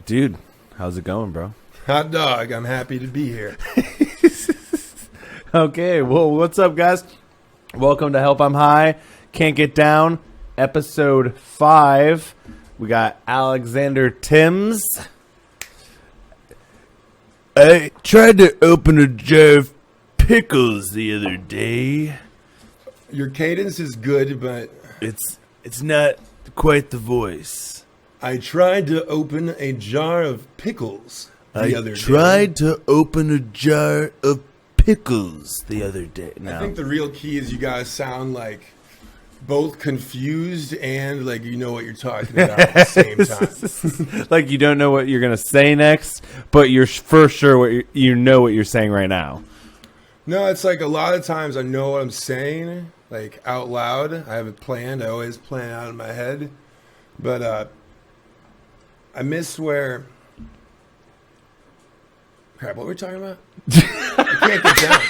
Dude, how's it going, bro? Hot dog, I'm happy to be here. Okay, well, what's up, guys? Welcome to Help I'm High, Can't Get Down, episode 5. We got Alexander Tims. I tried to open a jar of pickles the other day. Your cadence is good, but It's not quite the voice. I tried to open a jar of pickles the other day. I tried to open a jar of pickles the other day. I think the real key is you guys sound like both confused and like you know what you're talking about at the same time. Like you don't know what you're going to say next, but you're for sure you know what you're saying right now. No, it's like a lot of times I know what I'm saying, like out loud. I have it planned. I always plan it out in my head. But I missed where... Crap, what were we talking about? I can't get down.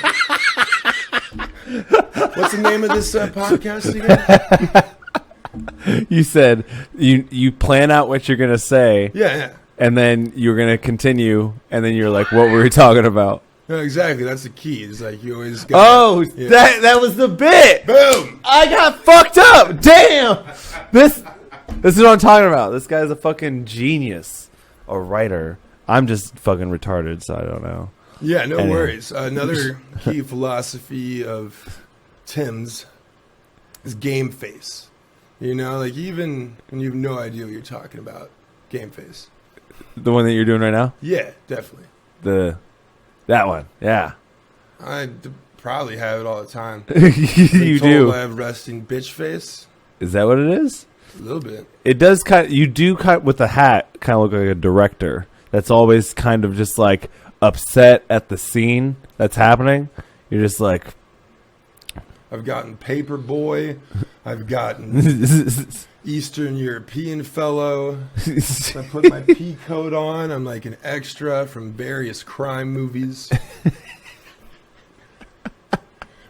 What's the name of this podcast again? You said you plan out what you're going to say. Yeah. And then you're going to continue, and then you're like, what were we talking about? No, exactly. That's the key. It's like you always got... That was the bit. Boom! I got fucked up. Damn. This is what I'm talking about. This guy's a fucking genius. A writer. I'm just fucking retarded, so I don't know. Yeah, no worries. Another key philosophy of Tim's is game face. You know, like even when you have no idea what you're talking about, game face. The one that you're doing right now? Yeah, definitely. That one, yeah. I probably have it all the time. You do. I have resting bitch face. Is that what it is? A little bit. It does you do with the hat kind of look like a director that's always kind of just like upset at the scene that's happening. You're just like... I've gotten paper boy. I've gotten Eastern European fellow. I put my pea coat on. I'm like an extra from various crime movies.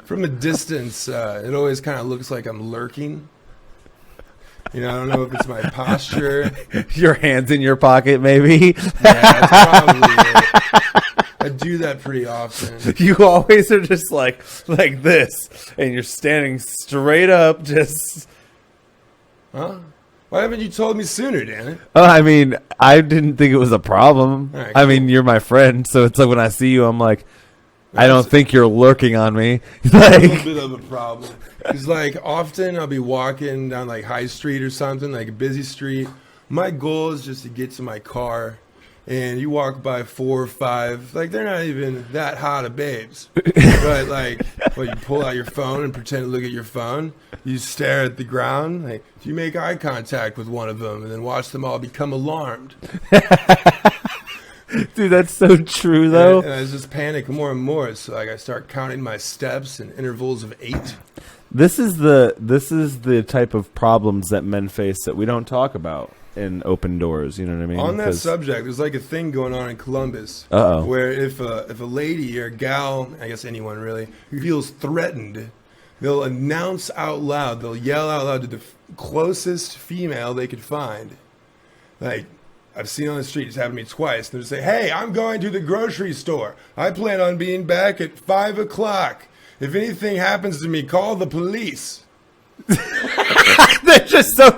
From a distance, it always kind of looks like I'm lurking. You know, I don't know if it's my posture. Your hands in your pocket, maybe. Yeah, that's probably it. I do that pretty often. You always are just like this, and you're standing straight up, just... Huh? Why haven't you told me sooner, Dan? I mean, I didn't think it was a problem. Right, cool. I mean, you're my friend, so it's like when I see you, I'm like, I don't think you're lurking on me. Like, a little bit of a problem. Because, like, often I'll be walking down, like, High Street or something, like a busy street. My goal is just to get to my car, and you walk by 4 or 5. Like, they're not even that hot of babes. But, like, you pull out your phone and pretend to look at your phone. You stare at the ground. Like, if you make eye contact with one of them and then watch them all become alarmed. Dude, that's so true, though. And I just panic more and more. So, like, I start counting my steps in intervals of 8. This is the type of problems that men face that we don't talk about in open doors. You know what I mean? On that subject, there's like a thing going on in Columbus where if a lady or a gal, I guess anyone really, feels threatened, they'll announce out loud, they'll yell out loud to the closest female they could find. Like, I've seen on the street, it's happened to me twice. They'll say, "Hey, I'm going to the grocery store. I plan on being back at 5 o'clock. If anything happens to me, call the police." They're just so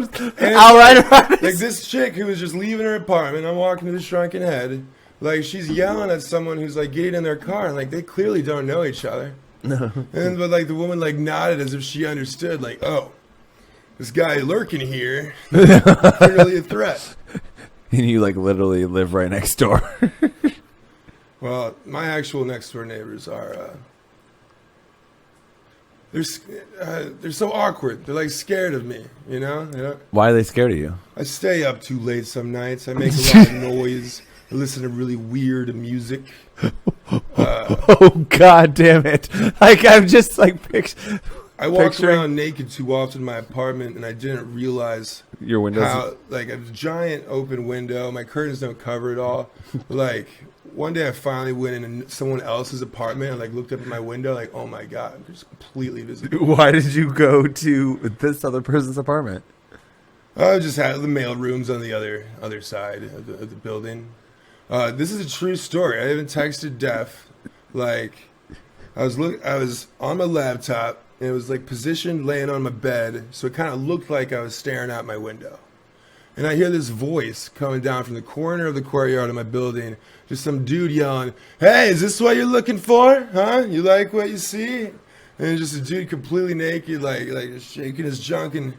outright about it. Like this chick who was just leaving her apartment, I'm walking to the Shrunken Head, like she's yelling at someone who's like getting in their car, and like they clearly don't know each other. No. But like the woman like nodded as if she understood, like, oh, this guy lurking here, clearly a threat. And you like literally live right next door. Well, my actual next door neighbors are they're so awkward. They're like scared of me, you know? Why are they scared of you? I stay up too late some nights. I make a lot of noise. I listen to really weird music. Oh God damn it! Like I'm just like I walk around naked too often in my apartment, and I didn't realize your windows. How, like a giant open window. My curtains don't cover it all. Like one day, I finally went in someone else's apartment and like looked up at my window, like, oh my God, I'm just completely visible. Why did you go to this other person's apartment? I just had the mail rooms on the other side of the building. This is a true story. I even texted Def. Like, I was on my laptop, and it was like positioned laying on my bed, so it kind of looked like I was staring out my window. And I hear this voice coming down from the corner of the courtyard of my building, just some dude yelling, "Hey, is this what you're looking for? Huh? You like what you see?" And it's just a dude completely naked, like shaking his junk and,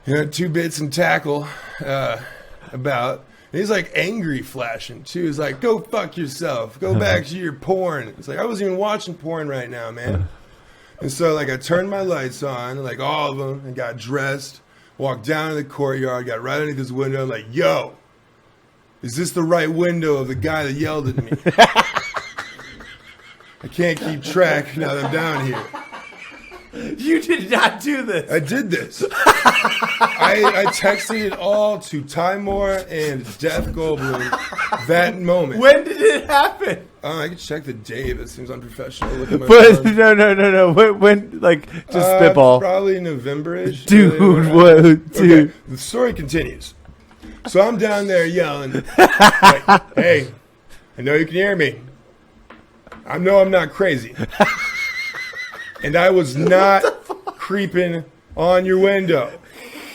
you know, 2 bits and tackle about. And he's like angry flashing too. He's like, "Go fuck yourself. Go back to your porn." It's like, I wasn't even watching porn right now, man. And so like I turned my lights on, like all of them, and got dressed. Walked down to the courtyard, got right underneath his window, like, "Yo, is this the right window of the guy that yelled at me?" I can't keep track now that I'm down here. You did not do this. I did this. I texted it all to Ty Moore and Def Goldblum that moment. When did it happen? I can check the date. That seems unprofessional. Look at my But phone. no. When like, just spitball. Probably November-ish. Dude, what? Dude. Okay, the story continues. So I'm down there yelling, like, "Hey, I know you can hear me. I know I'm not crazy. And I was not creeping on your window.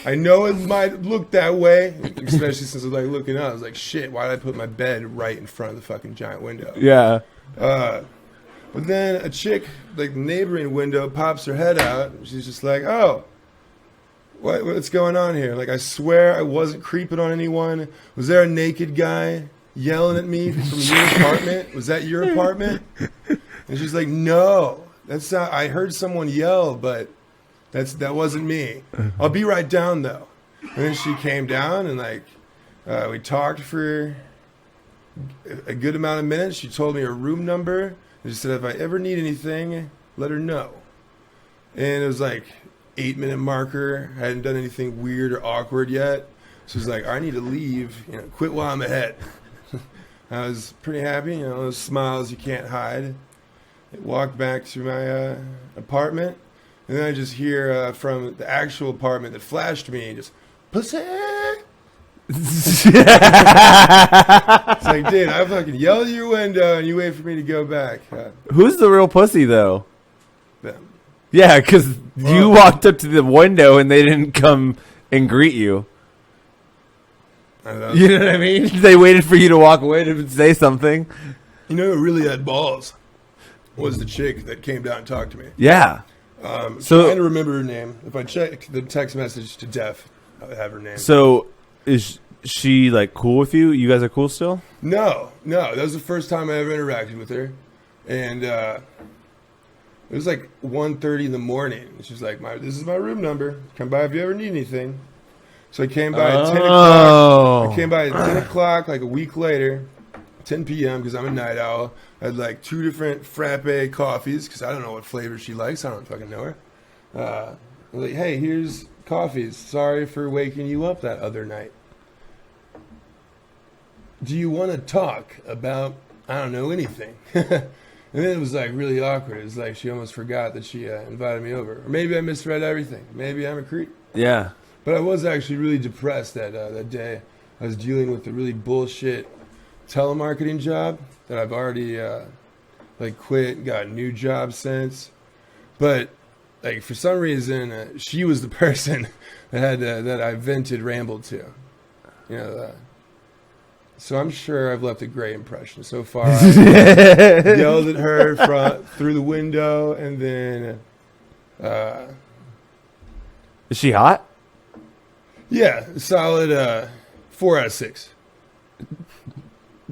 I know it might look that way," especially since I was like looking up. I was like, "Shit, why did I put my bed right in front of the fucking giant window?" Yeah. But then a chick, like the neighboring window, pops her head out. She's just like, "Oh, what's going on here?" Like, I swear I wasn't creeping on anyone. Was there a naked guy yelling at me from your apartment? Was that your apartment? And she's like, "No, that's not. I heard someone yell, but that wasn't me. I'll be right down though." And then she came down and like we talked for a good amount of minutes. She told me her room number and she said if I ever need anything, let her know. And it was like 8-minute marker. I hadn't done anything weird or awkward yet. She was like, "I need to leave. You know, quit while I'm ahead." I was pretty happy. You know, those smiles you can't hide. I walked back to my apartment. And then I just hear from the actual apartment that flashed me, just, "Pussy!" It's like, dude, I fucking yelled at your window and you wait for me to go back. Who's the real pussy, though? Them. Yeah, because you walked up to the window and they didn't come and greet you. I don't know. You know what I mean? They waited for you to walk away to say something. You know who really had balls was the chick that came down and talked to me. Yeah. So trying to remember her name. If I check the text message to Def, I would have her name. So is she like cool with you? You guys are cool still? No. That was the first time I ever interacted with her, and it was like 1:30 in the morning. She was like, "This is my room number. Come by if you ever need anything." So I came by at 10 o'clock. I came by at 10 o'clock, like a week later, 10 p.m. because I'm a night owl. I had like 2 different frappe coffees because I don't know what flavor she likes. I don't fucking know her. I was like, "Hey, here's coffees. Sorry for waking you up that other night. Do you want to talk about, I don't know, anything?" And then it was like really awkward. It was like she almost forgot that she invited me over. Or maybe I misread everything. Maybe I'm a creep. Yeah. But I was actually really depressed that day. I was dealing with a really bullshit telemarketing job that I've already like quit and got a new job since. But like for some reason, she was the person that had that I vented, rambled to. You know. So I'm sure I've left a great impression so far. I yelled at her through the window, and then. Is she hot? Yeah, a solid 4 out of 6.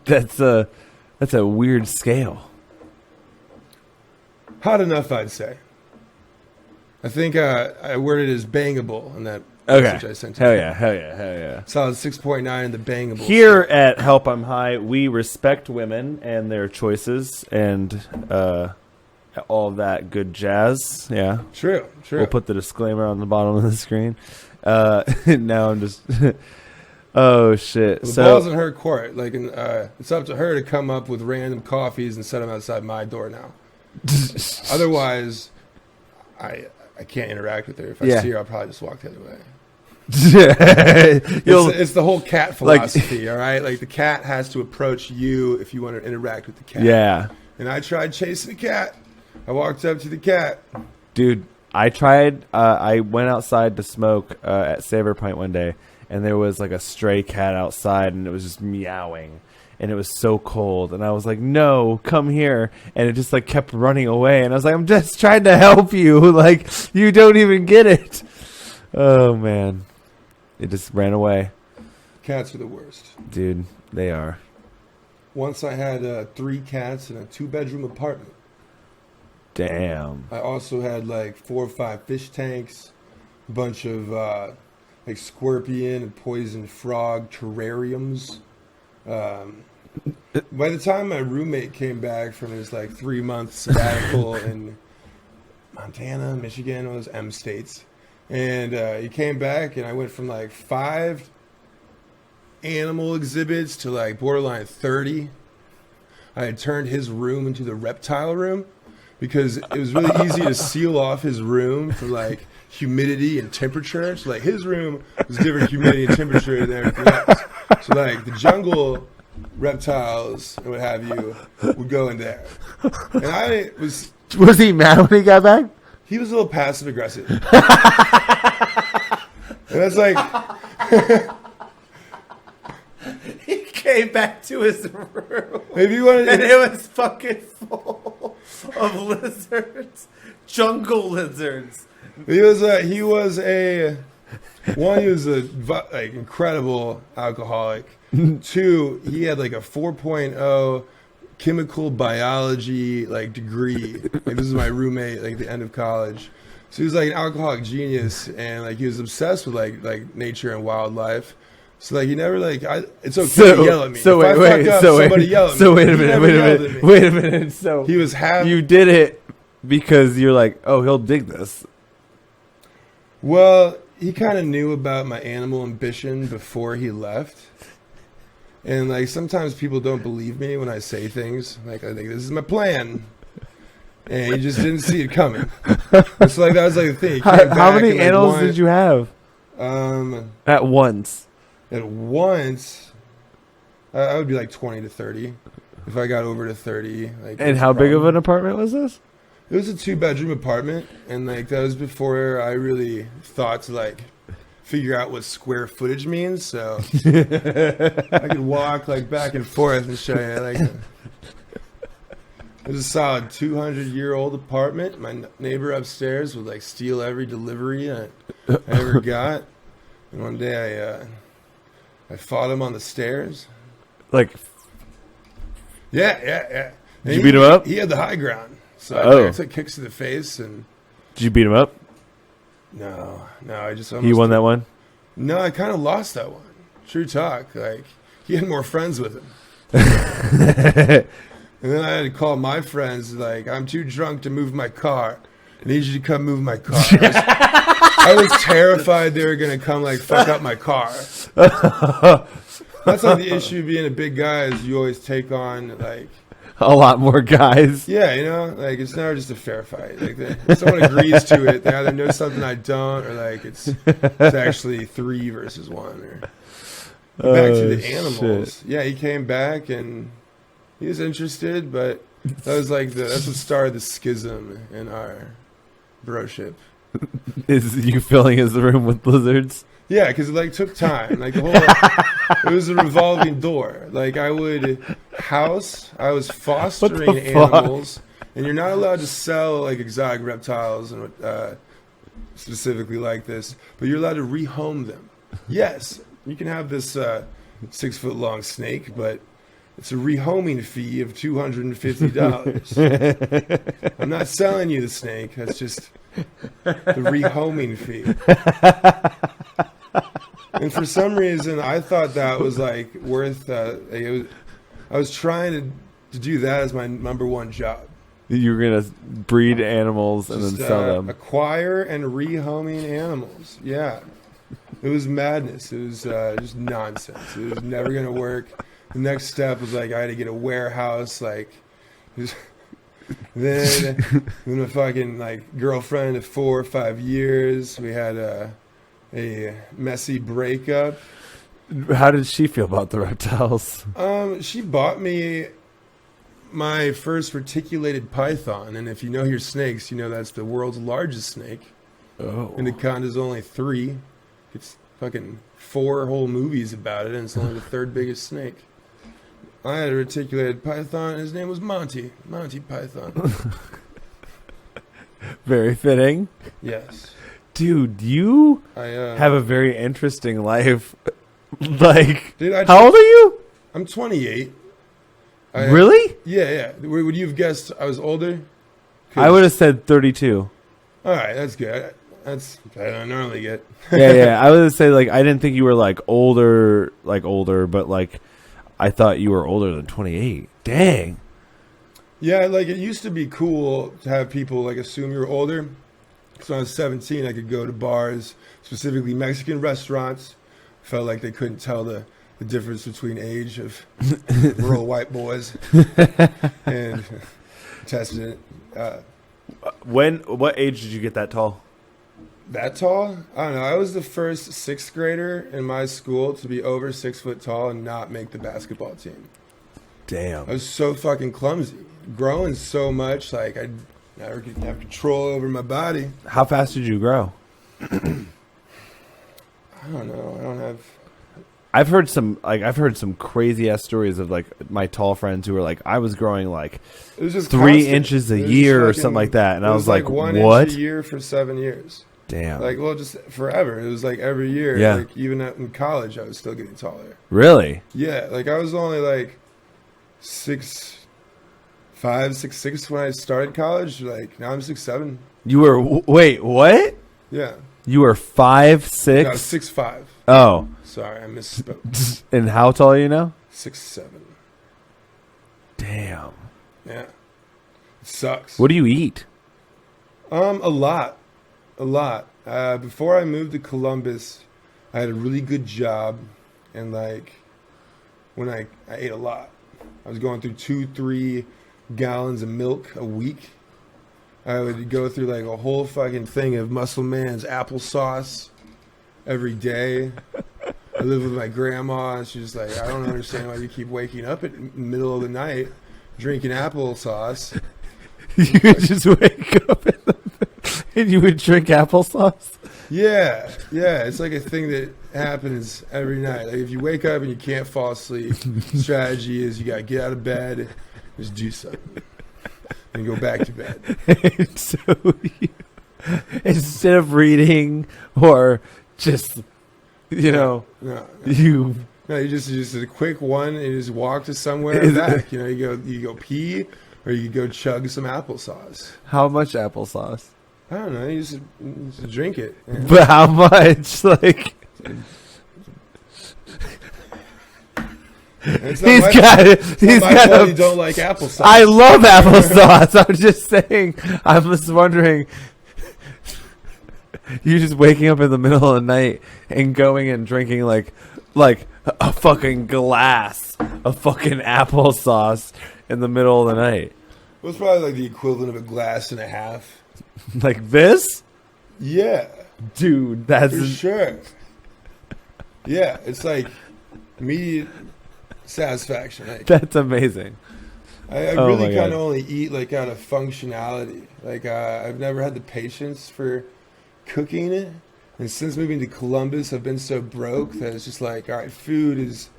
That's a weird scale. Hot enough, I'd say. I think I worded it as bangable in that Okay. message I sent. Hell yeah. Solid 6.9 in the bangable. Here at Help I'm High, we respect women and their choices and all of that good jazz. Yeah. True. We'll put the disclaimer on the bottom of the screen. Now I'm just... Oh, shit. The ball's in her court. Like, it's up to her to come up with random coffees and set them outside my door now. Otherwise, I can't interact with her. If I see her, I'll probably just walk the other way. It's the whole cat philosophy, all right? Like the cat has to approach you if you want to interact with the cat. Yeah. And I tried chasing the cat. I walked up to the cat. Dude, I tried. I went outside to smoke at Savor Pint one day, and there was like a stray cat outside, and it was just meowing. And it was so cold, and I was like, "No, come here!" And it just like kept running away, and I was like, "I'm just trying to help you, like you don't even get it." Oh man, it just ran away. Cats are the worst, dude. They are. Once I had 3 cats in a 2-bedroom apartment. Damn. I also had like 4 or 5 fish tanks, a bunch of like scorpion and poison frog terrariums. By the time my roommate came back from his like 3-month sabbatical in Montana, Michigan, one of those M states, and he came back, and I went from like 5 animal exhibits to like borderline 30. I had turned his room into the reptile room because it was really easy to seal off his room for like humidity and temperature. So like his room was different humidity and temperature than everything else. So like the jungle reptiles and what have you would go in there. And I was he mad when he got back? He was a little passive aggressive. And that's like he came back to his room. If you wanted, and it was fucking full of lizards. Jungle lizards. He was a like incredible alcoholic. 2, he had like a 4.0 chemical biology like degree. Like this is my roommate, like the end of college. So he was like an alcoholic genius, and like he was obsessed with like nature and wildlife. So like he never like it's okay to yell at me. So if wait, I fuck up, so somebody wait, yell at me. So wait a minute. So he was you did it because you're like, oh, he'll dig this. Well, he kind of knew about my animal ambition before he left. And like sometimes people don't believe me when I say things. Like I think this is my plan, and he just didn't see it coming. It's like that was like the thing. How many animals did you have? At once. At once, I would be like 20 to 30. If I got over to 30, like. And how big of an apartment was this? It was a 2-bedroom apartment, and like that was before I really thought to like figure out what square footage means. So I could walk like back and forth and show you like. It was a solid 200-year-old apartment. My neighbor upstairs would like steal every delivery I ever got, and one day I fought him on the stairs. Like. Yeah. Did you beat him up? He had the high ground. So I took kicks to the face and. Did you beat him up? No, I just. He won that one. No, I kind of lost that one. True talk. Like he had more friends with him. And then I had to call my friends. Like I'm too drunk to move my car. I need you to come move my car. I was terrified they were gonna come like fuck up my car. That's like the issue being a big guy is you always take on like. A lot more guys. Yeah, you know, like it's never just a fair fight. Like if someone agrees to it, they either know something I don't, or like it's actually 3 versus 1. Or back to the animals. Shit. Yeah, he came back and he was interested, but that was like that's what started the schism in our broship. Is you filling his room with lizards? Yeah, because it like took time. Like the whole, it was a revolving door. Like I was fostering animals, and you're not allowed to sell like exotic reptiles and specifically like this, but you're allowed to rehome them. Yes, you can have this 6-foot-long snake, but it's a rehoming fee of $250. I'm not selling you the snake. That's just the rehoming fee. And for some reason, I thought that was like worth. I was trying to do that as my number one job. You were gonna breed animals and then sell them. Acquire and rehoming animals. Yeah, it was madness. It was just nonsense. It was never gonna work. The next step was like I had to get a warehouse. Like, then a fucking like girlfriend of 4 or 5 years. We had a messy breakup. How did she feel about the reptiles? She bought me my first reticulated python, and if you know your snakes, you know that's the world's largest snake. Oh. Anaconda's only 3. It's fucking 4 whole movies about it, and it's only the 3rd biggest snake. I had a reticulated python, and his name was Monty Python. Very fitting. Yes. Dude, you have a very interesting life. Like, dude, how old are you? I'm 28. Really? Yeah. Would you have guessed I was older? I would have said 32. All right, that's good. That's better than I normally get. Yeah. I would say, like, I didn't think you were, like, older, but, like, I thought you were older than 28. Dang. Yeah, like, it used to be cool to have people, like, assume you were older. Because when I was 17, I could go to bars, specifically Mexican restaurants. Felt like they couldn't tell the difference between age of rural white boys. And tested it. What age did you get that tall? That tall? I don't know. I was the first 6th grader in my school to be over 6 foot tall and not make the basketball team. Damn. I was so fucking clumsy. Growing so much, like, I never could have control over my body. How fast did you grow? I don't know. I don't have. I've heard some crazy ass stories of like my tall friends who were like, I was growing like it was just 3 constant. inches a year or something like that, and I was like, 1 what? inch a year for 7 years. Damn. Like, well, just forever. It was like every year. Yeah. Like, even in college, I was still getting taller. Really? Yeah. Like, I was only like 6'5", 6'6" when I started college. Like, now I'm 6'7". You were wait, what? Yeah. You were 5'6"? No, 6'5". Oh. Sorry, I misspoke. And how tall are you now? 6'7". Damn. Yeah. It sucks. What do you eat? A lot. Before I moved to Columbus, I had a really good job, and like when I ate a lot. I was going through 2-3 gallons of milk a week. I would go through like a whole fucking thing of Muscle Man's applesauce every day. I lived with my grandma, and she's like, I don't understand why you keep waking up at the middle of the night drinking applesauce. You would just wake up and you would drink applesauce? Yeah. It's like a thing that happens every night. Like if you wake up and you can't fall asleep, strategy is you gotta get out of bed, just do something, and go back to bed. So instead of reading or just, you just a quick one and you just walk to somewhere and back. You go pee or you go chug some applesauce. How much applesauce? I don't know. You just drink it. Yeah. But how much? Like, he's got. You don't like applesauce. I love applesauce. I'm just saying. I was wondering. You just waking up in the middle of the night and going and drinking like a fucking glass of fucking applesauce in the middle of the night. It was probably like the equivalent of a glass and a half. Like this? Yeah. Dude, that's... For sure. Yeah, it's like immediate satisfaction. Like, that's amazing. I really kind of only eat like out of functionality. Like I've never had the patience for cooking it. And since moving to Columbus, I've been so broke that it's just like, all right, food is...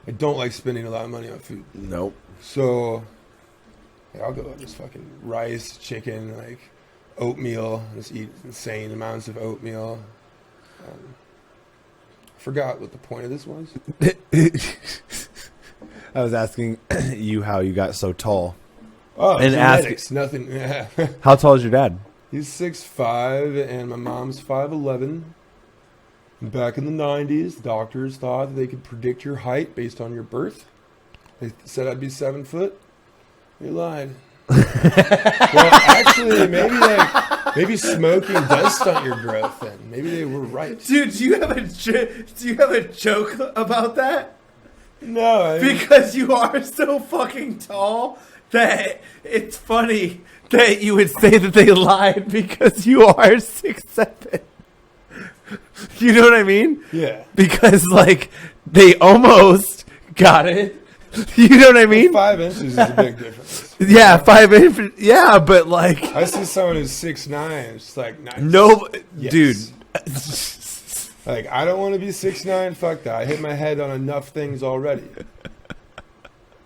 I don't like spending a lot of money on food. Nope. So I'll go just fucking rice, chicken, like oatmeal. Just eat insane amounts of oatmeal. I forgot what the point of this was. I was asking you how you got so tall. Oh, and genetics, nothing. Yeah. How tall is your dad? He's 6'5", and my mom's 5'11". Back in the 90s, doctors thought that they could predict your height based on your birth. They said I'd be 7 foot. They lied. Well, actually, maybe smoking does stunt your growth. Then maybe they were right. Dude, do you have a joke about that? No, because you are so fucking tall that it's funny that you would say that they lied because you are 6'7". You know what I mean? Yeah. Because, like, they almost got it. You know what I mean? 5 inches is a big difference. Yeah, 5 inches. Yeah, but, like... I see someone who's 6'9", it's like, nice. No, yes. dude. Like, I don't want to be 6'9", fuck that. I hit my head on enough things already.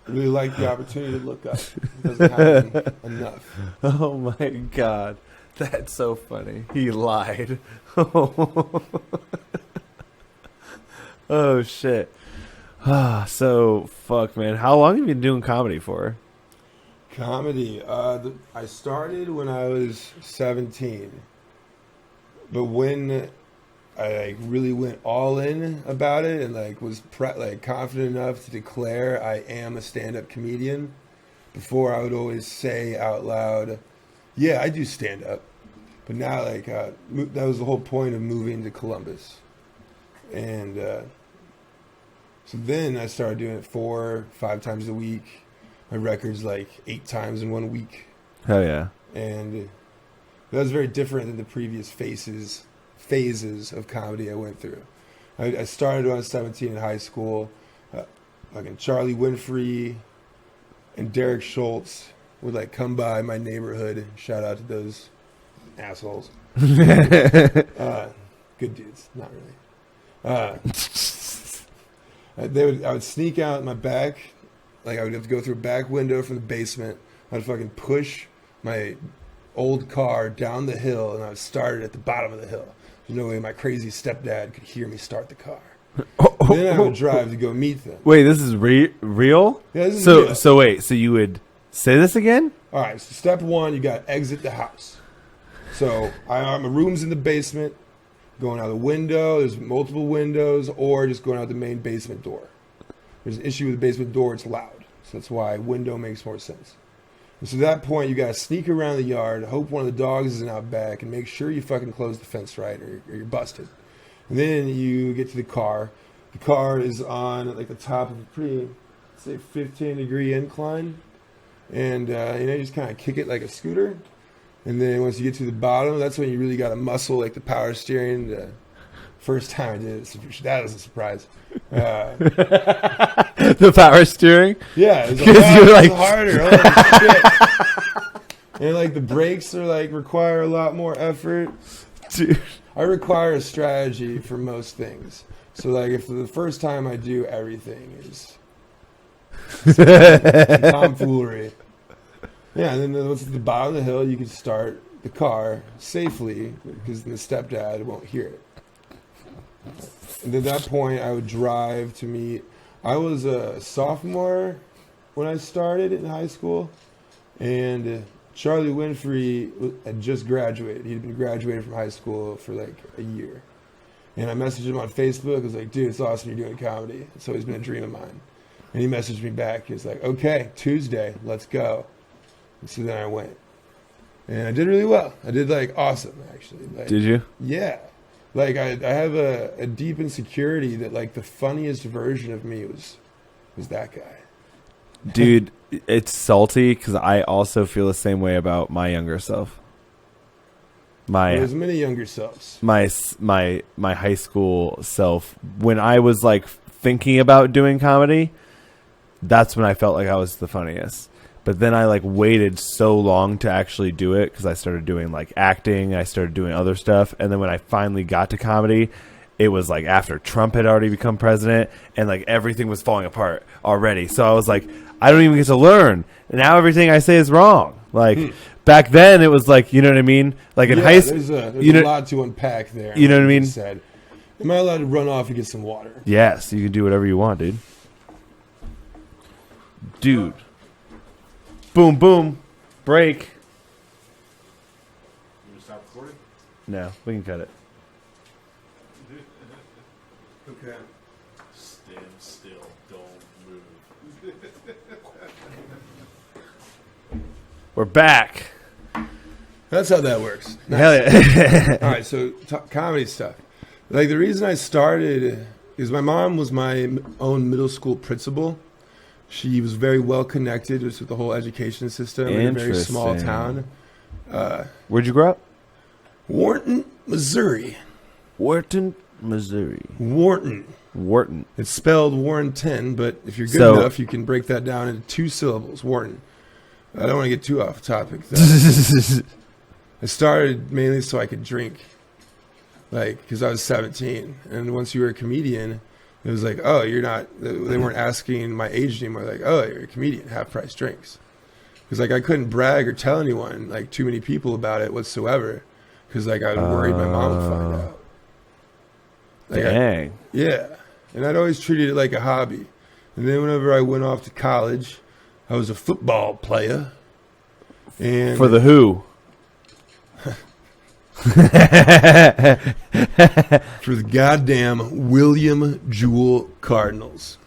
I really like the opportunity to look up. It doesn't happen enough. Oh, my God. That's so funny. He lied. Oh, shit. So, fuck, man. How long have you been doing comedy for? Comedy. I started when I was 17. But when I like really went all in about it and like was confident enough to declare I am a stand-up comedian, before I would always say out loud, yeah, I do stand-up. But now, like, that was the whole point of moving to Columbus. And so then I started doing it 4, 5 times a week. My record's like 8 times in 1 week. Hell yeah. And that was very different than the previous phases of comedy I went through. I started when I was 17 in high school. Fucking Charlie Winfrey and Derek Schultz would like come by my neighborhood. Shout out to those assholes. Good dudes, not really. I would sneak out in my back, like I would have to go through a back window from the basement. I'd fucking push my old car down the hill, and I would start it at the bottom of the hill. There's no way my crazy stepdad could hear me start the car. Then I would drive to go meet them. Wait, this is real? Yeah, this is real. So wait, so you would say this again? All right, so step 1, you got to exit the house. So my room's in the basement, going out the window, there's multiple windows, or just going out the main basement door. There's an issue with the basement door, it's loud. So that's why window makes more sense. And so at that point, you got to sneak around the yard, hope one of the dogs isn't out back, and make sure you fucking close the fence right, or you're busted. And then you get to the car. The car is on like the top of a pretty, say, 15-degree incline. And, you just kind of kick it like a scooter. And then once you get to the bottom, that's when you really got to muscle like the power steering. The first time I did it, that was a surprise. The power steering? Yeah, it was you're like harder. Holy shit. And like the brakes are like require a lot more effort. Dude. I require a strategy for most things. So like if the first time I do everything is tomfoolery. Yeah, and then once at the bottom of the hill, you can start the car safely because the stepdad won't hear it. And at that point, I would drive to meet. I was a sophomore when I started in high school, and Charlie Winfrey had just graduated. He'd been graduated from high school for like a year. And I messaged him on Facebook. I was like, dude, it's awesome you're doing comedy. It's always been a dream of mine. And he messaged me back. He was like, okay, Tuesday, let's go. And so then I went. And I did really well. I did like awesome, actually. Like, did you? Yeah. Like I have a deep insecurity that like the funniest version of me was that guy. Dude, it's salty because I also feel the same way about my younger self. There's many younger selves. My high school self, when I was like thinking about doing comedy, that's when I felt like I was the funniest. But then I like waited so long to actually do it because I started doing like acting, I started doing other stuff, and then when I finally got to comedy, it was like after Trump had already become president and like everything was falling apart already. So I was like, I don't even get to learn. And now everything I say is wrong. Like back then it was like, you know what I mean? Like in high school, there's a lot to unpack there. You know what I mean? Said. Am I allowed to run off and get some water? Yes, you can do whatever you want, dude. Dude. Boom, boom. Break. You want to stop recording? No, we can cut it. Okay. Stand still. Don't move. We're back. That's how that works. Nice. Hell yeah. All right, so comedy stuff. Like the reason I started is my mom was my own middle school principal. She was very well connected with the whole education system in a very small town. Where'd you grow up? Warrenton, Missouri. Wharton, Missouri. Wharton. It's spelled Warrenton, but if you're good enough, you can break that down into 2 syllables. Wharton. I don't want to get too off topic, though. I started mainly so I could drink, because I was 17. And once you were a comedian, it was like, oh, you're not, they weren't asking my age anymore. Like, oh, you're a comedian, half-price drinks. Because, I couldn't brag or tell anyone, too many people about it whatsoever. Because, I was worried my mom would find out. Dang. Yeah. And I'd always treated it like a hobby. And then whenever I went off to college, I was a football player. And for the who? For the goddamn William Jewell Cardinals.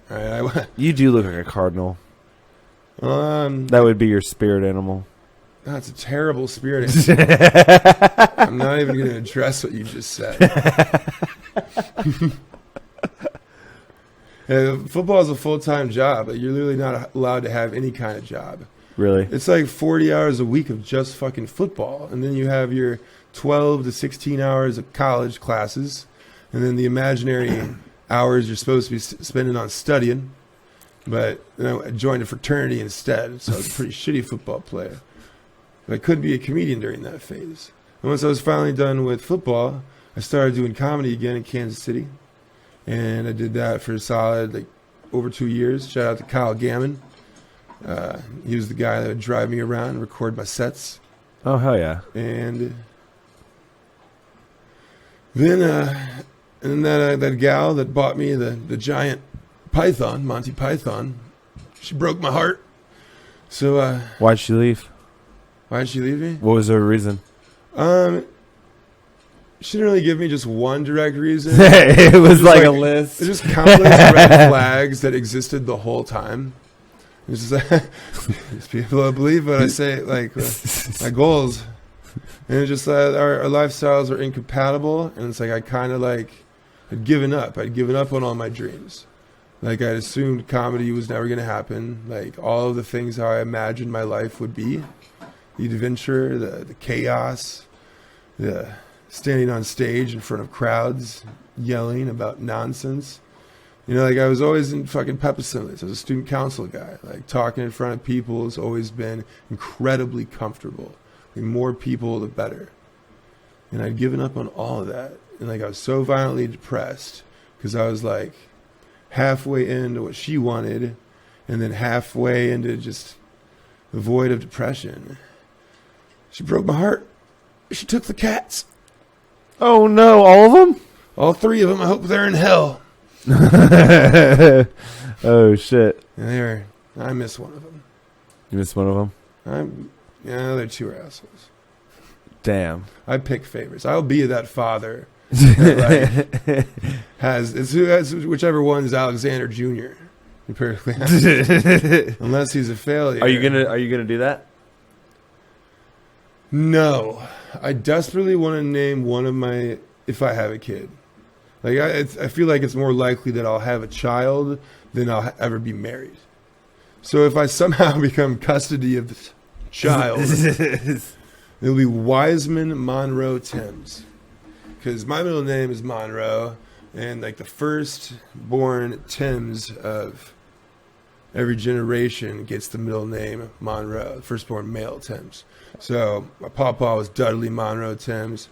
All right, you do look like a cardinal. That would be your spirit animal. That's a terrible spirit animal. I'm not even going to address what you just said. Football is a full-time job. You're literally not allowed to have any kind of job. Really? It's 40 hours a week of just fucking football. And then you have your 12 to 16 hours of college classes. And then the imaginary hours you're supposed to be spending on studying. But I joined a fraternity instead. So I was a pretty shitty football player. But I couldn't be a comedian during that phase. And once I was finally done with football, I started doing comedy again in Kansas City. And I did that for a solid, over 2 years. Shout out to Kyle Gammon. He was the guy that would drive me around and record my sets. Oh, hell yeah. And then that gal that bought me the giant python, Monty Python, she broke my heart. So why'd she leave? Why'd she leave me? What was her reason? She didn't really give me just one direct reason. It was a list. It's just countless red flags that existed the whole time. It's just people don't believe what I say, my goals. And it's just our lifestyles are incompatible. And it's I kind of had given up. I'd given up on all my dreams. I'd assumed comedy was never going to happen. All of the things how I imagined my life would be. The adventure, the chaos, the standing on stage in front of crowds, yelling about nonsense. I was always in fucking pep assemblies. I was a student council guy. Talking in front of people has always been incredibly comfortable. The more people, the better. And I'd given up on all of that. And I was so violently depressed because I was halfway into what she wanted and then halfway into just the void of depression. She broke my heart. She took the cats. Oh no, all of them? All 3 of them. I hope they're in hell. Oh shit! And I miss one of them. You miss one of them? They're 2 assholes. Damn. I pick favorites. I'll be that father that has whichever one is Alexander Jr. Unless he's a failure. Are you gonna do that? No, I desperately want to name one of my, if I have a kid. I feel like it's more likely that I'll have a child than I'll ever be married. So if I somehow become custody of the child, it'll be Wiseman Monroe Tims. Because my middle name is Monroe, and the first-born Tims of every generation gets the middle name Monroe, the first-born male Tims. So my pawpaw was Dudley Monroe Tims.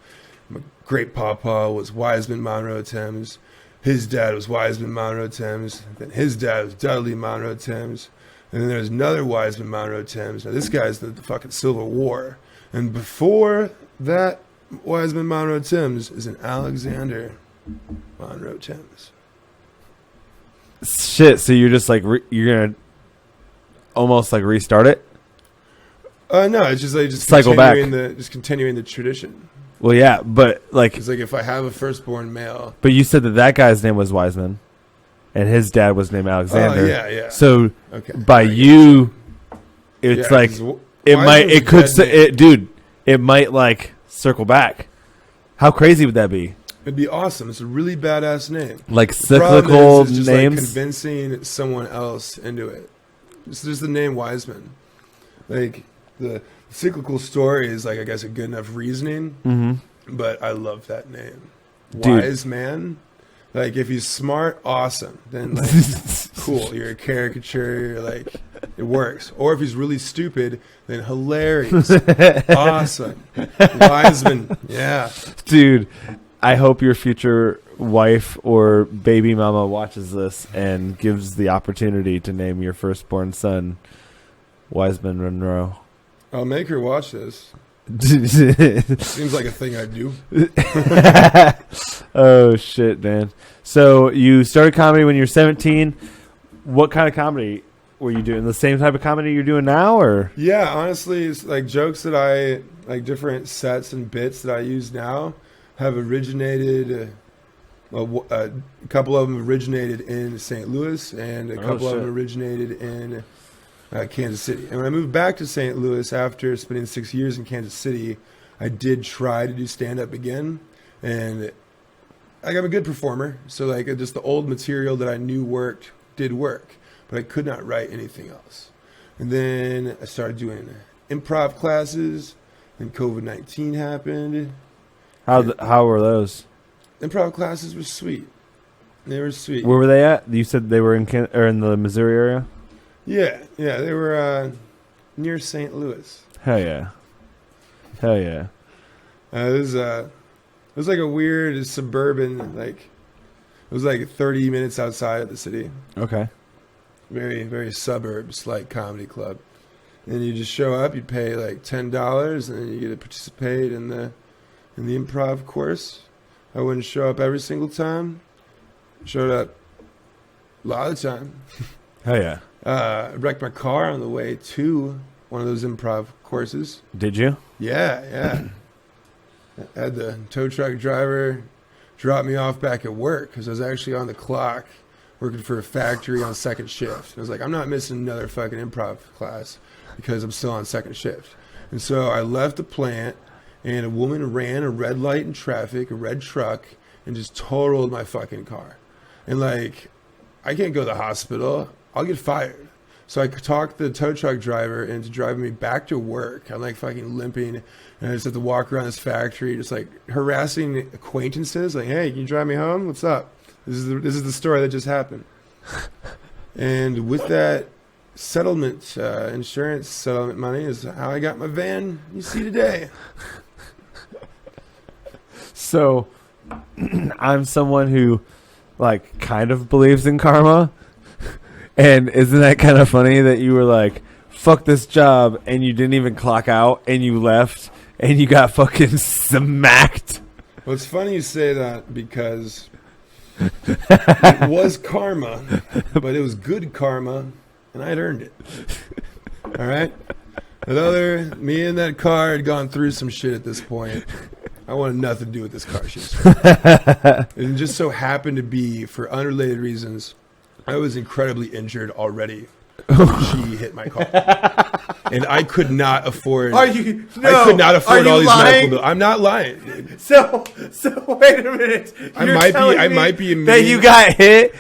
My great pawpaw was Wiseman Monroe Tims. His dad was Wiseman Monroe Tims. Then his dad was Dudley Monroe Tims. And then there's another Wiseman Monroe Tims. Now this guy's the fucking Civil War. And before that Wiseman Monroe Tims is an Alexander Monroe Tims. Shit, so you're just you're gonna almost restart it? No, it's just cycle back. Continuing the tradition. Well, yeah, but it's if I have a firstborn male. But you said that guy's name was Wiseman, and his dad was named Alexander. Yeah. So okay. By you, it's it might circle back. How crazy would that be? It'd be awesome. It's a really badass name. Cyclical is just names, convincing someone else into it. It's just the name Wiseman. The cyclical story is I guess a good enough reasoning. Mm-hmm. But I love that name. wise man. Like, if he's smart, awesome. Then, like, cool. You're a caricature. You're like, it works. Or if he's really stupid, then hilarious. Awesome. Wiseman. Yeah. Dude, I hope your future wife or baby mama watches this and gives the opportunity to name your firstborn son Wiseman Monroe. I'll make her watch this. Seems like a thing I do. Oh, shit, man. So you started comedy when you were 17. What kind of comedy were you doing? The same type of comedy you're doing now, or? Yeah, honestly, it's like jokes that I, like different sets and bits that I use now have originated, a couple of them originated in St. Louis and a couple of them originated in Kansas City. And when I moved back to St. Louis after spending 6 years in Kansas City, I did try to do stand-up again. And like, I'm a good performer. So like just the old material that I knew worked did work. But I could not write anything else. And then I started doing improv classes. Then COVID-19 happened. How were those? Improv classes were sweet. They were sweet. Where were they at? You said they were in the Missouri area? Yeah, they were near St. Louis. Hell yeah. It was like a weird suburban, like, it was like 30 minutes outside of the city. Okay. Very, very suburbs, like comedy club. And you just show up, you pay like $10, and then you get to participate in the improv course. I wouldn't show up every single time. Showed up a lot of the time. Hell yeah. I wrecked my car on the way to one of those improv courses. Did you? Yeah. I had the tow truck driver drop me off back at work because I was actually on the clock working for a factory on second shift. And I was like, I'm not missing another fucking improv class because I'm still on second shift. And so I left the plant, and a woman ran a red light in traffic, a red truck, and just totaled my fucking car. And like, I can't go to the hospital. I'll get fired. So I talked the tow truck driver into driving me back to work. I'm like fucking limping, and I just have to walk around this factory, just like harassing acquaintances. Like, hey, can you drive me home? What's up? This is the story that just happened. And with that settlement, insurance settlement money is how I got my van you see today. So I'm someone who like kind of believes in karma. And isn't that kind of funny that you were like, fuck this job, and you didn't even clock out, and you left, and you got fucking smacked? Well, it's funny you say that because it was karma, but it was good karma, and I'd earned it. All right? Me and that car had gone through some shit at this point. I wanted nothing to do with this car shit. It just so happened to be, for unrelated reasons, I was incredibly injured already when she hit my car, and I could not afford. Are you? No. I could not afford all these lying? medical bills. I'm not lying. Dude. So wait a minute. I might be that you got hit,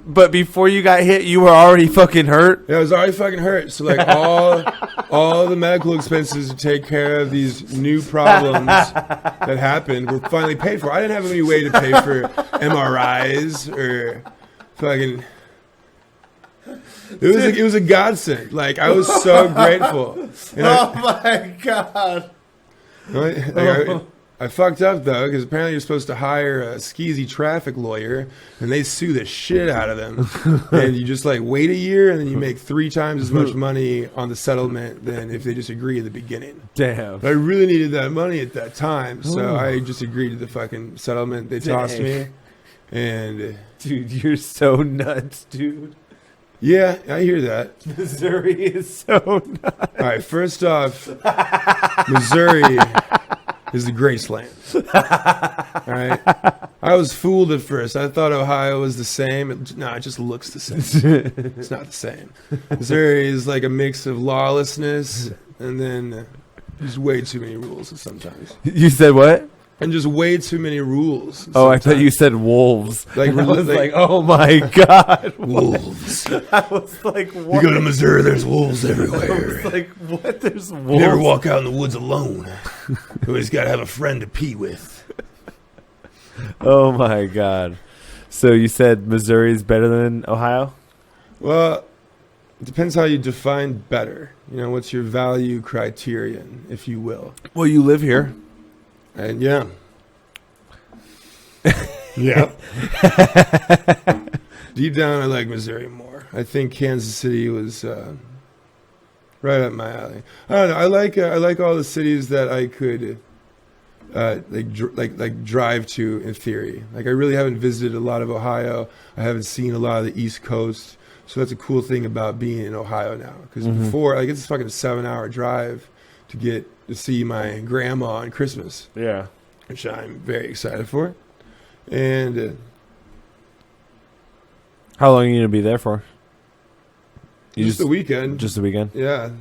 but before you got hit, you were already fucking hurt. Yeah, I was already fucking hurt. So like all the medical expenses to take care of these new problems that happened were finally paid for. I didn't have any way to pay for MRIs or. Fucking, it was a godsend. Like, I was so grateful. And my god! I fucked up though, because apparently you're supposed to hire a skeezy traffic lawyer, and they sue the shit out of them. And you just like wait a year, and then you make 3 times as much money on the settlement than if they just agree at the beginning. Damn! But I really needed that money at that time, so I just agreed to the fucking settlement they tossed me. And dude, you're so nuts, dude. Yeah, I hear that. Missouri is so nuts. All right, first off, Missouri is the Graceland. All right, I was fooled at first. I thought Ohio was the same. It just looks the same. It's not the same. Missouri is like a mix of lawlessness and then there's way too many rules sometimes. You said what? And just way too many rules. Oh, sometimes. I thought you said wolves. Like, I was like, oh my god, wolves. I was like, what? You go to Missouri, there's wolves everywhere. I was like, what? There's wolves. You never walk out in the woods alone. You always got to have a friend to pee with. Oh my God. So you said Missouri's better than Ohio? Well, it depends how you define better. What's your value criterion, if you will. Well, you live here. And yeah. Yeah. Deep down, I like Missouri more. I think Kansas City was right up my alley. I don't know. I like all the cities that I could drive to in theory. Like I really haven't visited a lot of Ohio. I haven't seen a lot of the East Coast. So that's a cool thing about being in Ohio now. Because before, it's this fucking 7-hour drive to get to see my grandma on Christmas. Yeah. Which I'm very excited for. And how long are you going to be there for? Just the weekend. Just the weekend? Yeah.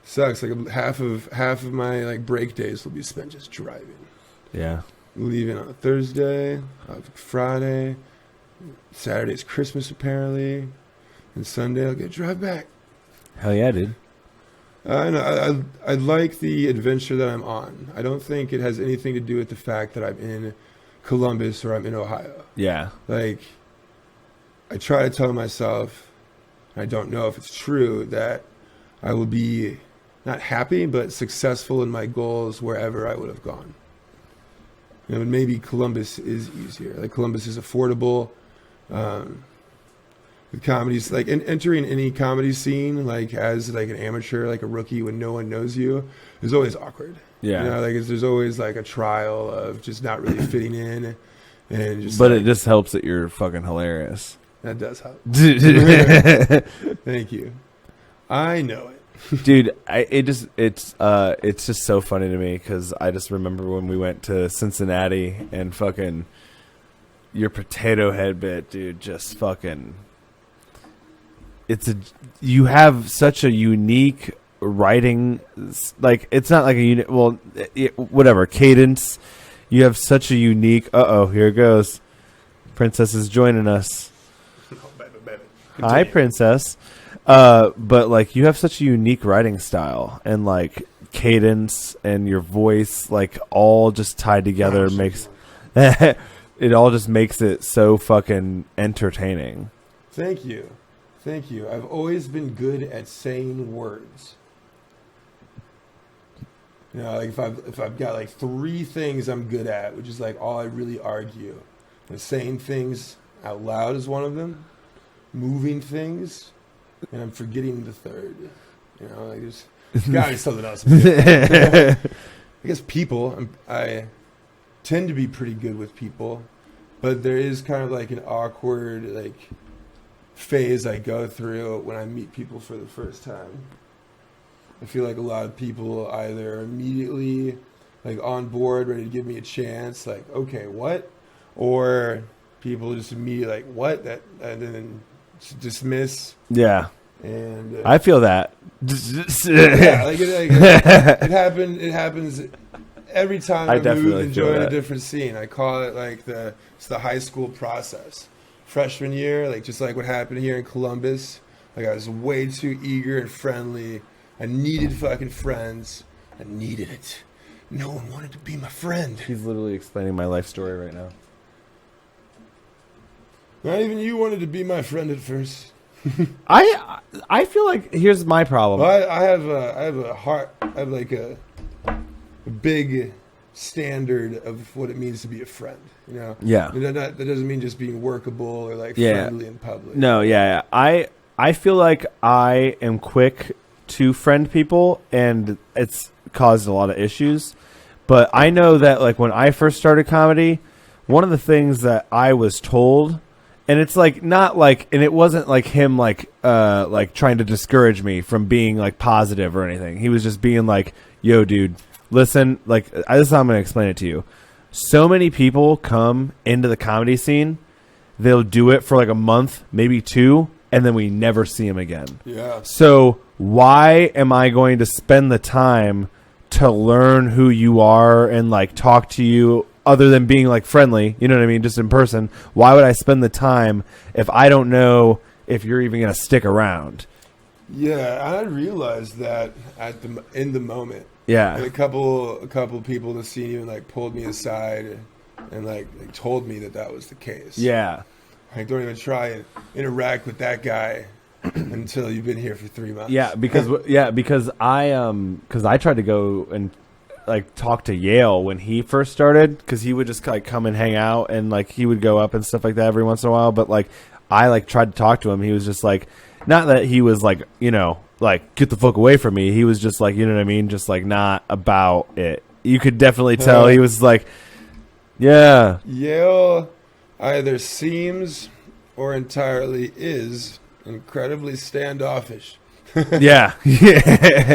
Sucks. Like half of my break days will be spent just driving. Yeah. Leaving on a Thursday, Friday, Saturday's Christmas apparently, and Sunday I'll get to drive back. Hell yeah, dude. I know. I like the adventure that I'm on. I don't think it has anything to do with the fact that I'm in Columbus or I'm in Ohio. Yeah. Like, I try to tell myself, I don't know if it's true, that I will be not happy, but successful in my goals wherever I would have gone. Maybe Columbus is easier. Like, Columbus is affordable. With comedies, like entering any comedy scene, like as like an amateur, like a rookie when no one knows you, is always awkward. Yeah. There's always like a trial of just not really fitting in, and just. But it just helps that you're fucking hilarious. That does help. Thank you. I know it, dude. It's just so funny to me because I just remember when we went to Cincinnati and fucking your potato head bit, dude. Just fucking. You have such a unique writing, like it's not like a unit. Well, whatever cadence. You have such a unique. Here it goes. Princess is joining us. Hi, Princess. But like you have such a unique writing style and like cadence and your voice, like all just tied together makes it all just makes it so fucking entertaining. Thank you. Thank you. I've always been good at saying words. Like if I've got like 3 things I'm good at, which is like all I really argue. Saying things out loud is one of them. Moving things, and I'm forgetting the third. Like there's gotta be something else. I guess people. I tend to be pretty good with people, but there is kind of like an awkward like phase I go through when I meet people for the first time. I feel like a lot of people either immediately like on board, ready to give me a chance, like, okay, what? Or people just immediately like, what? That, and then dismiss. Yeah. And I feel that. Yeah, like it happens every time I move and join a different scene. I call it like it's the high school process. Freshman year, like just like what happened here in Columbus, like I was way too eager and friendly. I needed fucking friends. I needed it. No one wanted to be my friend. He's literally explaining my life story right now. Not even you wanted to be my friend at first. I feel like here's my problem. Well, I have like a big standard of what it means to be a friend. Yeah. That doesn't mean just being workable or like friendly in public. No, yeah. I feel like I am quick to friend people, and it's caused a lot of issues. But I know that like when I first started comedy, one of the things that I was told. And it's like not like, and it wasn't like him like trying to discourage me from being like positive or anything. He was just being like, "Yo, dude, listen." Like this is how I'm gonna explain it to you. So many people come into the comedy scene, they'll do it for like a month, maybe 2, and then we never see them again. Yeah. So why am I going to spend the time to learn who you are and like talk to you? Other than being like friendly, you know what I mean, just in person, why would I spend the time if I don't know if you're even going to stick around? Yeah, I realized that in the moment. Yeah, And a couple people in the scene even like pulled me aside and like told me that was the case. Yeah. Like, don't even try and interact with that guy until you've been here for 3 months. Yeah, because I tried to go and like talk to Yale when he first started, because he would just like come and hang out, and like he would go up and stuff like that every once in a while. But like I like tried to talk to him, he was just like, not that he was like, you know, like get the fuck away from me. He was just like, you know what I mean, just like not about it. You could definitely tell he was like, yeah. Yale either seems or entirely is incredibly standoffish. Yeah.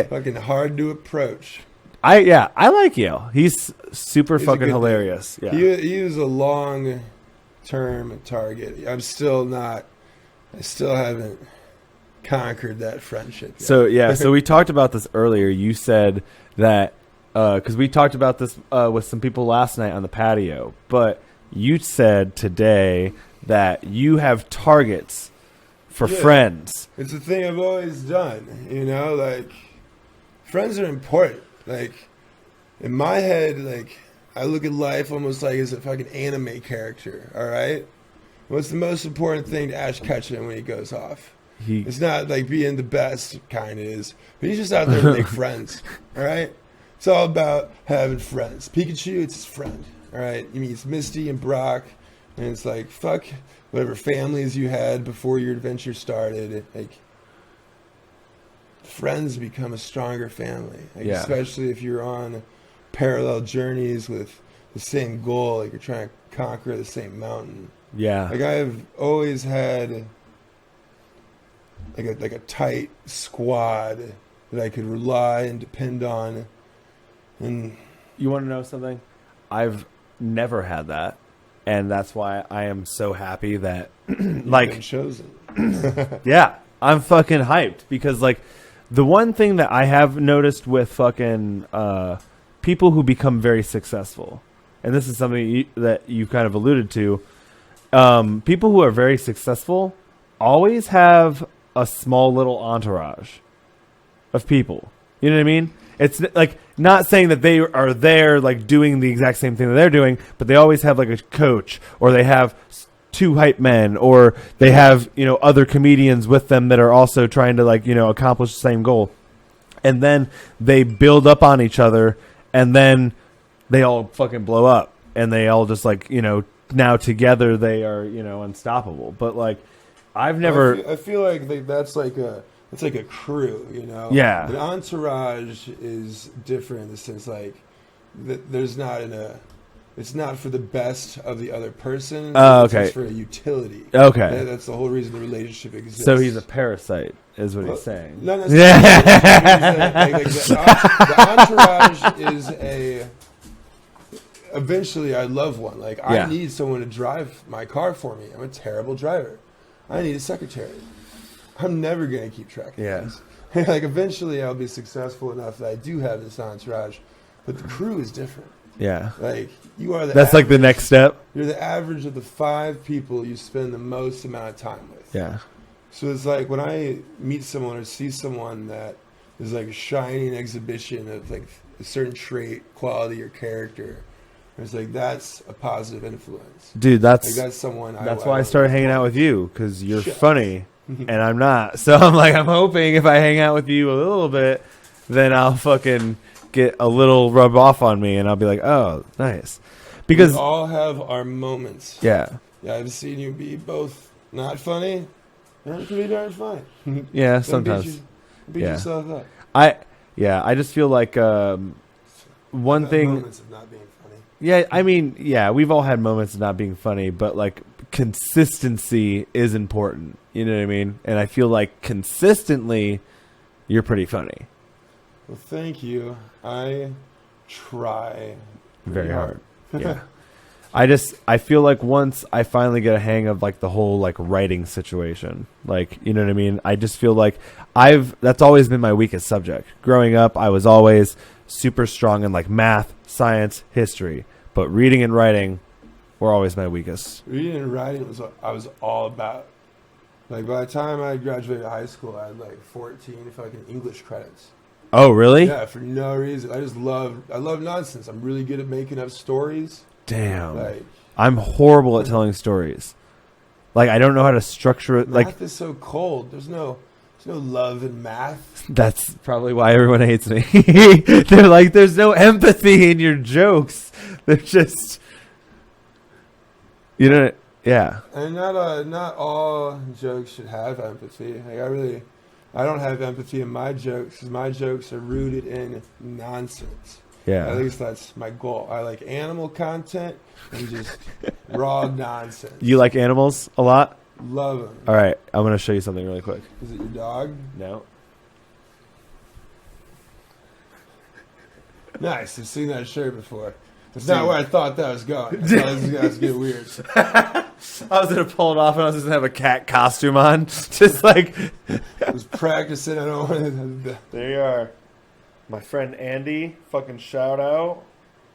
Fucking hard to approach. I like Yale. He's super fucking hilarious. Dude. Yeah. He was a long-term target. I still haven't conquered that friendship yet. So we talked about this earlier. You said that because we talked about this with some people last night on the patio, but you said today that you have targets for friends. It's a thing I've always done, you know, like friends are important. Like in my head, like I look at life almost like as a fucking anime character, all right? What's the most important thing to Ash Ketchum when he goes off? It's not like being the best, kind of is, but he's just out there to make friends, all right? It's all about having friends. Pikachu, it's his friend, all right? You mean it's Misty and Brock, and it's like, fuck whatever families you had before your adventure started. Like, friends become a stronger family, like, especially if you're on parallel journeys with the same goal, like you're trying to conquer the same mountain. Yeah. Like I've always had like a tight squad that I could rely and depend on. And you want to know something? I've never had that, and that's why I am so happy that like been chosen. Yeah, I'm fucking hyped, because like the one thing that I have noticed with fucking people who become very successful, and this is something that you kind of alluded to, people who are very successful always have a small little entourage of people. You know what I mean? It's like not saying that they are there like doing the exact same thing that they're doing, but they always have like a coach, or they have 2 hype men, or they have, you know, other comedians with them that are also trying to like, you know, accomplish the same goal. And then they build up on each other, and then they all fucking blow up, and they all just like, you know, now together they are, you know, unstoppable. But like I've never I feel like that's like it's like a crew, you know? Yeah. An entourage is different in the sense like there's not it's not for the best of the other person. Oh, okay. It's for a utility. Okay. That's the whole reason the relationship exists. So he's a parasite, is what he's saying. Not necessarily. The entourage is eventually I love one. Like I need someone to drive my car for me. I'm a terrible driver. I need a secretary. I'm never going to keep track of things. Like eventually I'll be successful enough that I do have this entourage, but the crew is different. Yeah. Like you are That's like the next step. You're the average of the 5 people you spend the most amount of time with. Yeah. So it's like when I meet someone or see someone that is like a shining exhibition of like a certain trait, quality, or character, it's like that's a positive influence. Dude, that's someone. That's why I started hanging out with you, because you're funny and I'm not. So I'm hoping if I hang out with you a little bit, then I'll fucking get a little rub off on me, and I'll be like, oh, nice. Because we all have our moments. Yeah. Yeah, I've seen you be both not funny and it can be darn funny. Yeah, sometimes. Beat yourself up. I just feel like one thing. Moments of not being funny. Yeah, I mean, we've all had moments of not being funny, but like consistency is important. You know what I mean? And I feel like consistently, you're pretty funny. Well, thank you. I try very hard. Yeah. I feel like once I finally get a hang of like the whole like writing situation, like, you know what I mean? I just feel like that's always been my weakest subject. Growing up, I was always super strong in like math, science, history, but reading and writing were always my weakest. Reading and writing was what I was all about. Like by the time I graduated high school, I had like 14 fucking English credits. Oh, really? Yeah, for no reason. I love nonsense. I'm really good at making up stories. Damn. Like, I'm horrible at telling stories. Like, I don't know how to structure it. math Like, is so cold. There's no love in math. that's probably why everyone hates me. They're like, there's no empathy in your jokes. They're just, you know, yeah. And not all jokes should have empathy. Like, I don't have empathy in my jokes because my jokes are rooted in nonsense. Yeah. At least that's my goal. I like animal content and just raw nonsense. You like animals a lot? Love them. All right. I'm going to show you something really quick. Is it your dog? No. Nice. I've seen that shirt before. It's not where I thought that was going. I thought it was going to get weird. I was going to pull it off and I was just going to have a cat costume on. Just like. I was practicing. I don't want to. There you are. My friend Andy. Fucking shout out.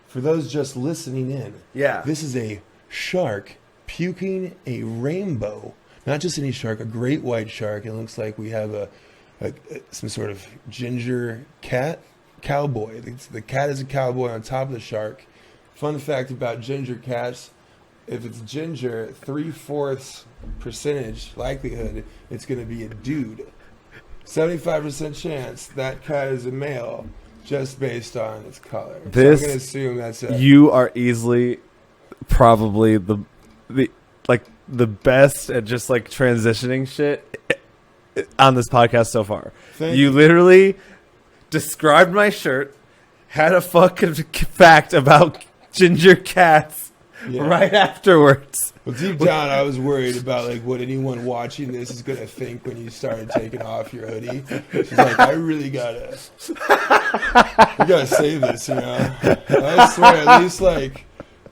For those just listening in. Yeah. This is a shark puking a rainbow. Not just any shark, a great white shark. It looks like we have some sort of ginger cowboy. The cat is a cowboy on top of the shark. Fun fact about ginger cats, if it's ginger, 3/4 percentage likelihood it's going to be a dude. 75% chance that cat is a male just based on its color. So I'm going to assume that's it. You are easily probably the best at just like transitioning shit on this podcast so far. Thank You you. literally described my shirt, had a fucking fact about ginger cats Yeah. right afterwards. Well, deep down, I was worried about like what anyone watching this is gonna think when you started taking off your hoodie. She's like, I really gotta save this, you know. I swear, at least like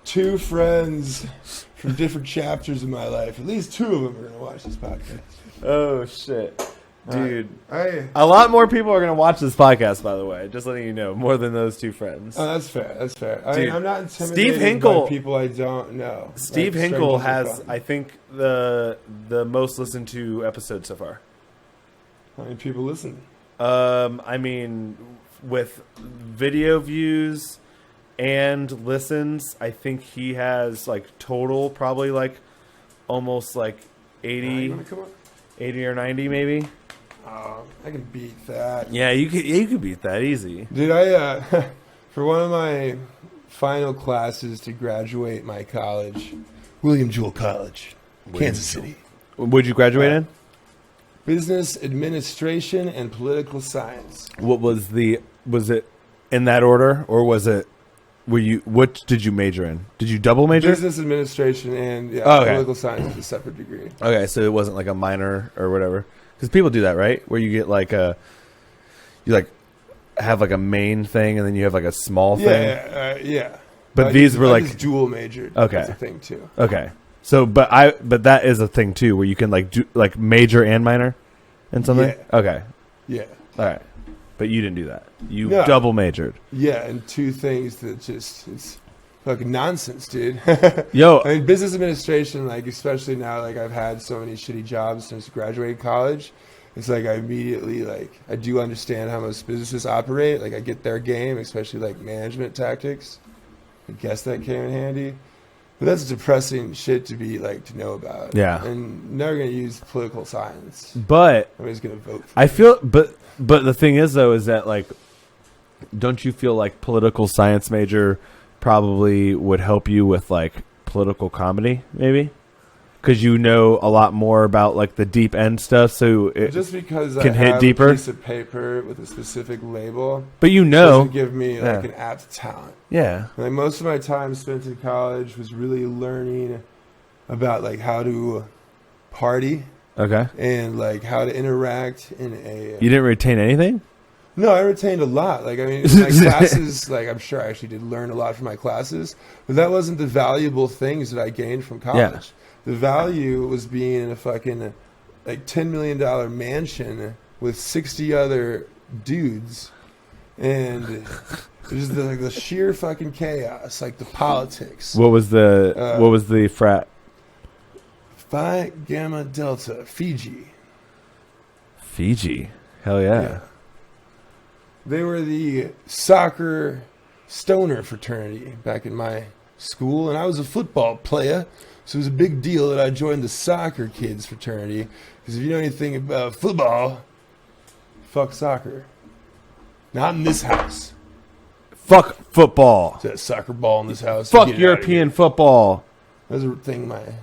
2 friends from different chapters of my life, at least 2 of them are gonna watch this podcast. Oh shit. Dude, I a lot more people are going to watch this podcast, by the way. Just letting you know, more than those 2 friends. Oh, that's fair. That's fair. Dude, I'm not intimidated Steve Hinkle, by people I don't know. Steve Like, Hinkle strangers are has, fun. I think, the most listened to episode so far. How many people listen? I mean, with video views and listens, I think he has like total probably like almost like 80, You wanna come up? 80 or 90 maybe. I can beat that. Yeah, you could beat that easy. Dude, I for one of my final classes to graduate my college, William Jewell College, Kansas City, Would you graduate in? business administration and political science. What was it in that order, or was it? What did you major in? Did you double major? Business administration and Oh, okay. political science is a separate degree. Okay, so it wasn't like a minor or whatever. Because people do that, right? Where you get like you like have like a main thing and then you have like a small thing. Yeah. But these were I like just dual majored. Okay. That's a thing too. Okay. So, but that is a thing too, where you can like do like major and minor, and something. Yeah. Okay. Yeah. All right. But you didn't do that. You No. double majored. Yeah, and 2 things that just it's fucking nonsense, dude. Yo. I mean, business administration, like especially now, like I've had so many shitty jobs since graduating college. It's like I immediately I do understand how most businesses operate. Like I get their game, especially like management tactics. I guess that came in handy. But that's depressing shit to be to know about. Yeah. And never gonna use political science. But I'm just gonna vote. I feel, but the thing is though, is that like, don't you feel like political science major probably would help you with like political comedy, maybe? Because you know a lot more about like the deep end stuff, so it Just because can I hit have deeper. a piece of paper with a specific label But you doesn't know, give me Yeah. an apt talent. yeah, Like most of my time spent in college was really learning about how to party okay. and how to interact in a. You didn't retain anything. No, I retained a lot. I mean, in my classes, I'm sure I actually did learn a lot from my classes, but that wasn't the valuable things that I gained from college. Yeah. The value was being in a fucking $10 million mansion with 60 other dudes, and just the sheer fucking chaos, the politics. What was the frat? Phi Gamma Delta, Fiji. Fiji. Hell yeah. They were the soccer stoner fraternity back in my school, and I was a football player, so it was a big deal that I joined the soccer kids fraternity. Because if you know anything about football, fuck soccer. Not in this house. Fuck football. Is that soccer ball in this house? Fuck European football. That's a thing the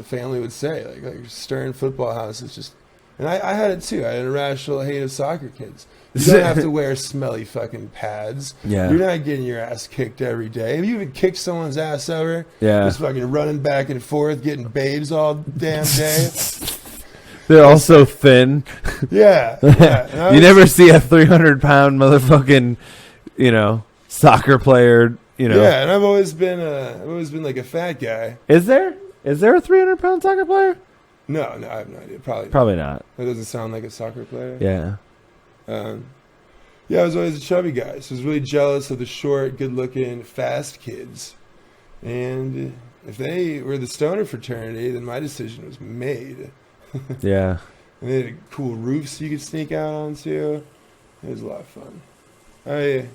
family would say. Like stirring football house is just... And I had it too. I had an irrational hate of soccer kids. You don't have to wear smelly fucking pads. Yeah. You're not getting your ass kicked every day. Have you even kicked someone's ass ever? Yeah. Just fucking running back and forth, getting babes all damn day. They're all so thin. Yeah. Yeah. You never see a 300-pound motherfucking, soccer player, Yeah, and I've always been like a fat guy. Is there a 300-pound soccer player? No, I have no idea. Probably not. That doesn't sound like a soccer player. Yeah. Yeah, I was always a chubby guy, so I was really jealous of the short, good-looking, fast kids. And if they were the stoner fraternity, then my decision was made. Yeah. And they had cool roofs you could sneak out onto. It was a lot of fun. I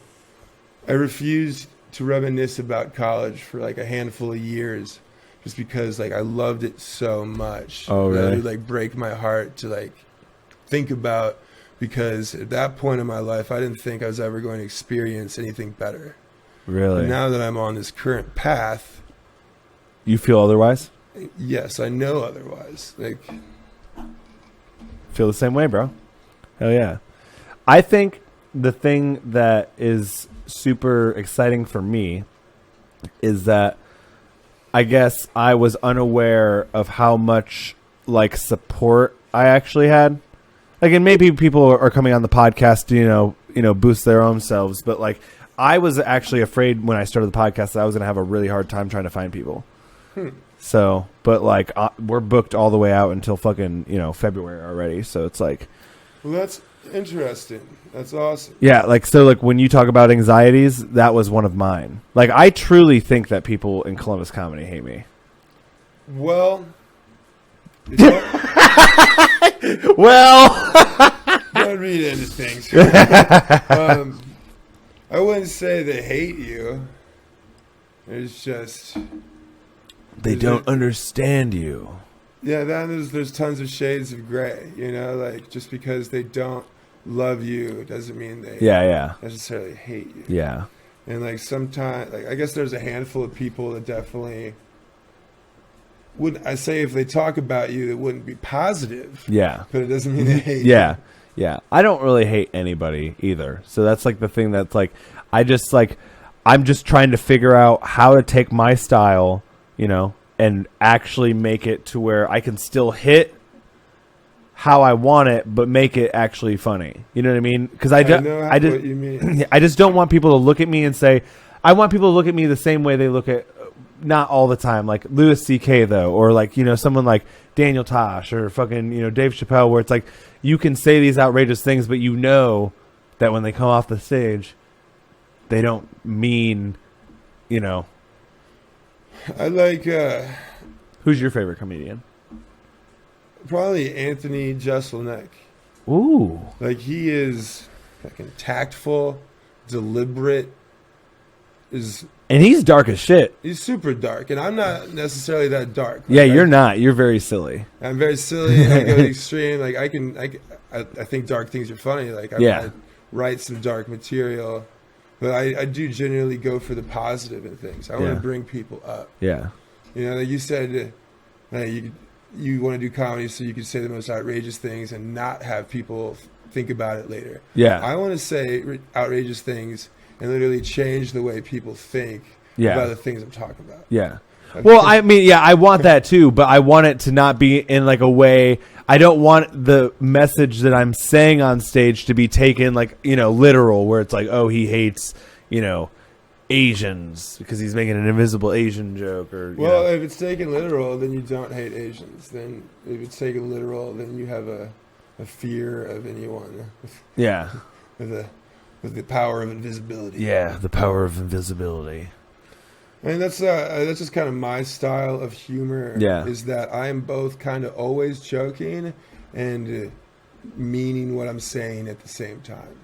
refused to reminisce about college for like a handful of years, just because like I loved it so much. Oh, really? It would like break my heart to like think about, because at that point in my life, I didn't think I was ever going to experience anything better. Really? And now that I'm on this current path, you feel otherwise? yes, I know otherwise. Like, feel the same way, bro. Hell yeah. I think the thing that is super exciting for me is that I guess I was unaware of how much like support I actually had. Like, and maybe people are coming on the podcast to, boost their own selves. But like, I was actually afraid when I started the podcast that I was going to have a really hard time trying to find people. So, but like, we're booked all the way out until fucking, February already. So it's like, well, that's interesting. That's awesome. Yeah. Like, so like when you talk about anxieties, that was one of mine. Like, I truly think that people in Columbus comedy hate me. Well, don't read into things. I wouldn't say they hate you. It's just they don't understand you. Yeah, there's tons of shades of gray. Like just because they don't love you doesn't mean they necessarily hate you. Yeah. And like sometimes, like I guess there's a handful of people that definitely wouldn't. I say if they talk about you, it wouldn't be positive. Yeah. But it doesn't mean they hate you. Yeah. Yeah. I don't really hate anybody either. So that's like the thing that's like, I'm just trying to figure out how to take my style, and actually make it to where I can still hit how I want it, but make it actually funny. You know what I mean? Because I just what you mean. I just don't want people to look at me and say, I want people to look at me the same way they look at, not all the time, like Louis C.K. though, or like, someone like Daniel Tosh or fucking, Dave Chappelle, where it's like, you can say these outrageous things, but that when they come off the stage, they don't mean, I like, who's your favorite comedian? Probably Anthony Jeselnik. Ooh. Like he is fucking tactful, deliberate, and he's dark as shit. He's super dark, and I'm not necessarily that dark. Like, yeah, you're not. You're very silly. I'm very silly. And I go to the extreme. Like I think dark things are funny. Like I write some dark material, but I do genuinely go for the positive in things. I want to bring people up. Yeah. Like you said, you want to do comedy so you can say the most outrageous things and not have people think about it later. Yeah. I want to say outrageous things and literally change the way people think about the things I'm talking about. Yeah. Well, I mean, I want that too, but I want it to not be in like a way. I don't want the message that I'm saying on stage to be taken like, literal, where it's like, oh, he hates, Asians because he's making an invisible Asian joke. Or if it's taken literal, then you don't hate Asians. Then if it's taken literal, then you have a fear of anyone. Yeah. With the power of invisibility. Yeah, the power of invisibility. I mean, that's just kind of my style of humor. Yeah. Is that I am both kind of always joking and meaning what I'm saying at the same time.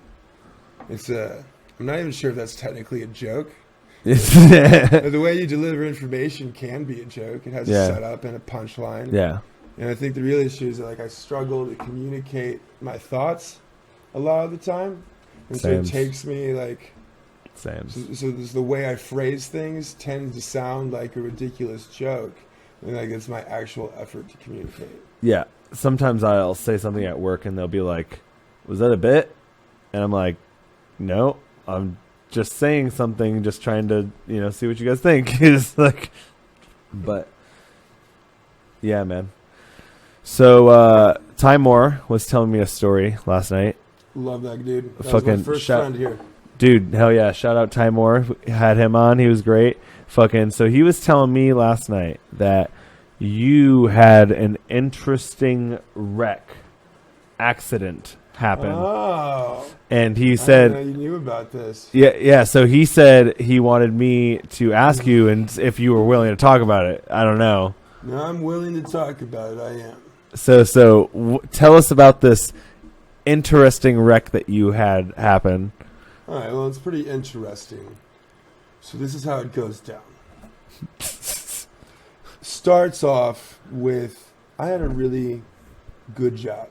I'm not even sure if that's technically a joke. The way you deliver information can be a joke. It has a setup and a punchline. Yeah. And I think the real issue is that, like, I struggle to communicate my thoughts a lot of the time. And so it takes me, like... Same. So the way I phrase things tends to sound like a ridiculous joke. And, like, it's my actual effort to communicate. Yeah. Sometimes I'll say something at work and they'll be like, was that a bit? And I'm like, no, I'm just saying something, just trying to, see what you guys think. Is like, but yeah, man. So Ty Moore was telling me a story last night. Love that dude. That Fucking was my first friend here. Dude, hell yeah. Shout out Ty Moore. Had him on. He was great. So he was telling me last night that you had an interesting accident happen. Oh. And he said... I didn't know you knew about this. Yeah. So he said he wanted me to ask you and if you were willing to talk about it. I don't know. No, I'm willing to talk about it. I am. So tell us about this interesting wreck that you had happen. All right. Well, it's pretty interesting. So this is how it goes down. Starts off with, I had a really good job.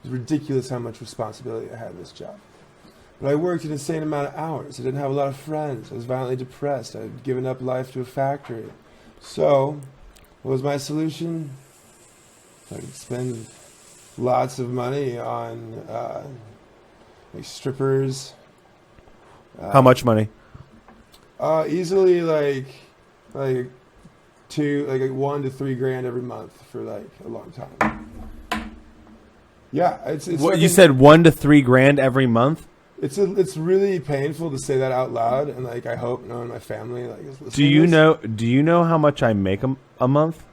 It was ridiculous how much responsibility I had in this job. But I worked an insane amount of hours. I didn't have a lot of friends. I was violently depressed. I had given up life to a factory. So, what was my solution? I could spend lots of money on like strippers. How much money? Easily like $1 to $3 grand every month for like a long time. Yeah, it's what you said, $1 to $3 grand every month. It's really painful to say that out loud, and like I hope no one in my family like is listening. Do you know how much I make a month?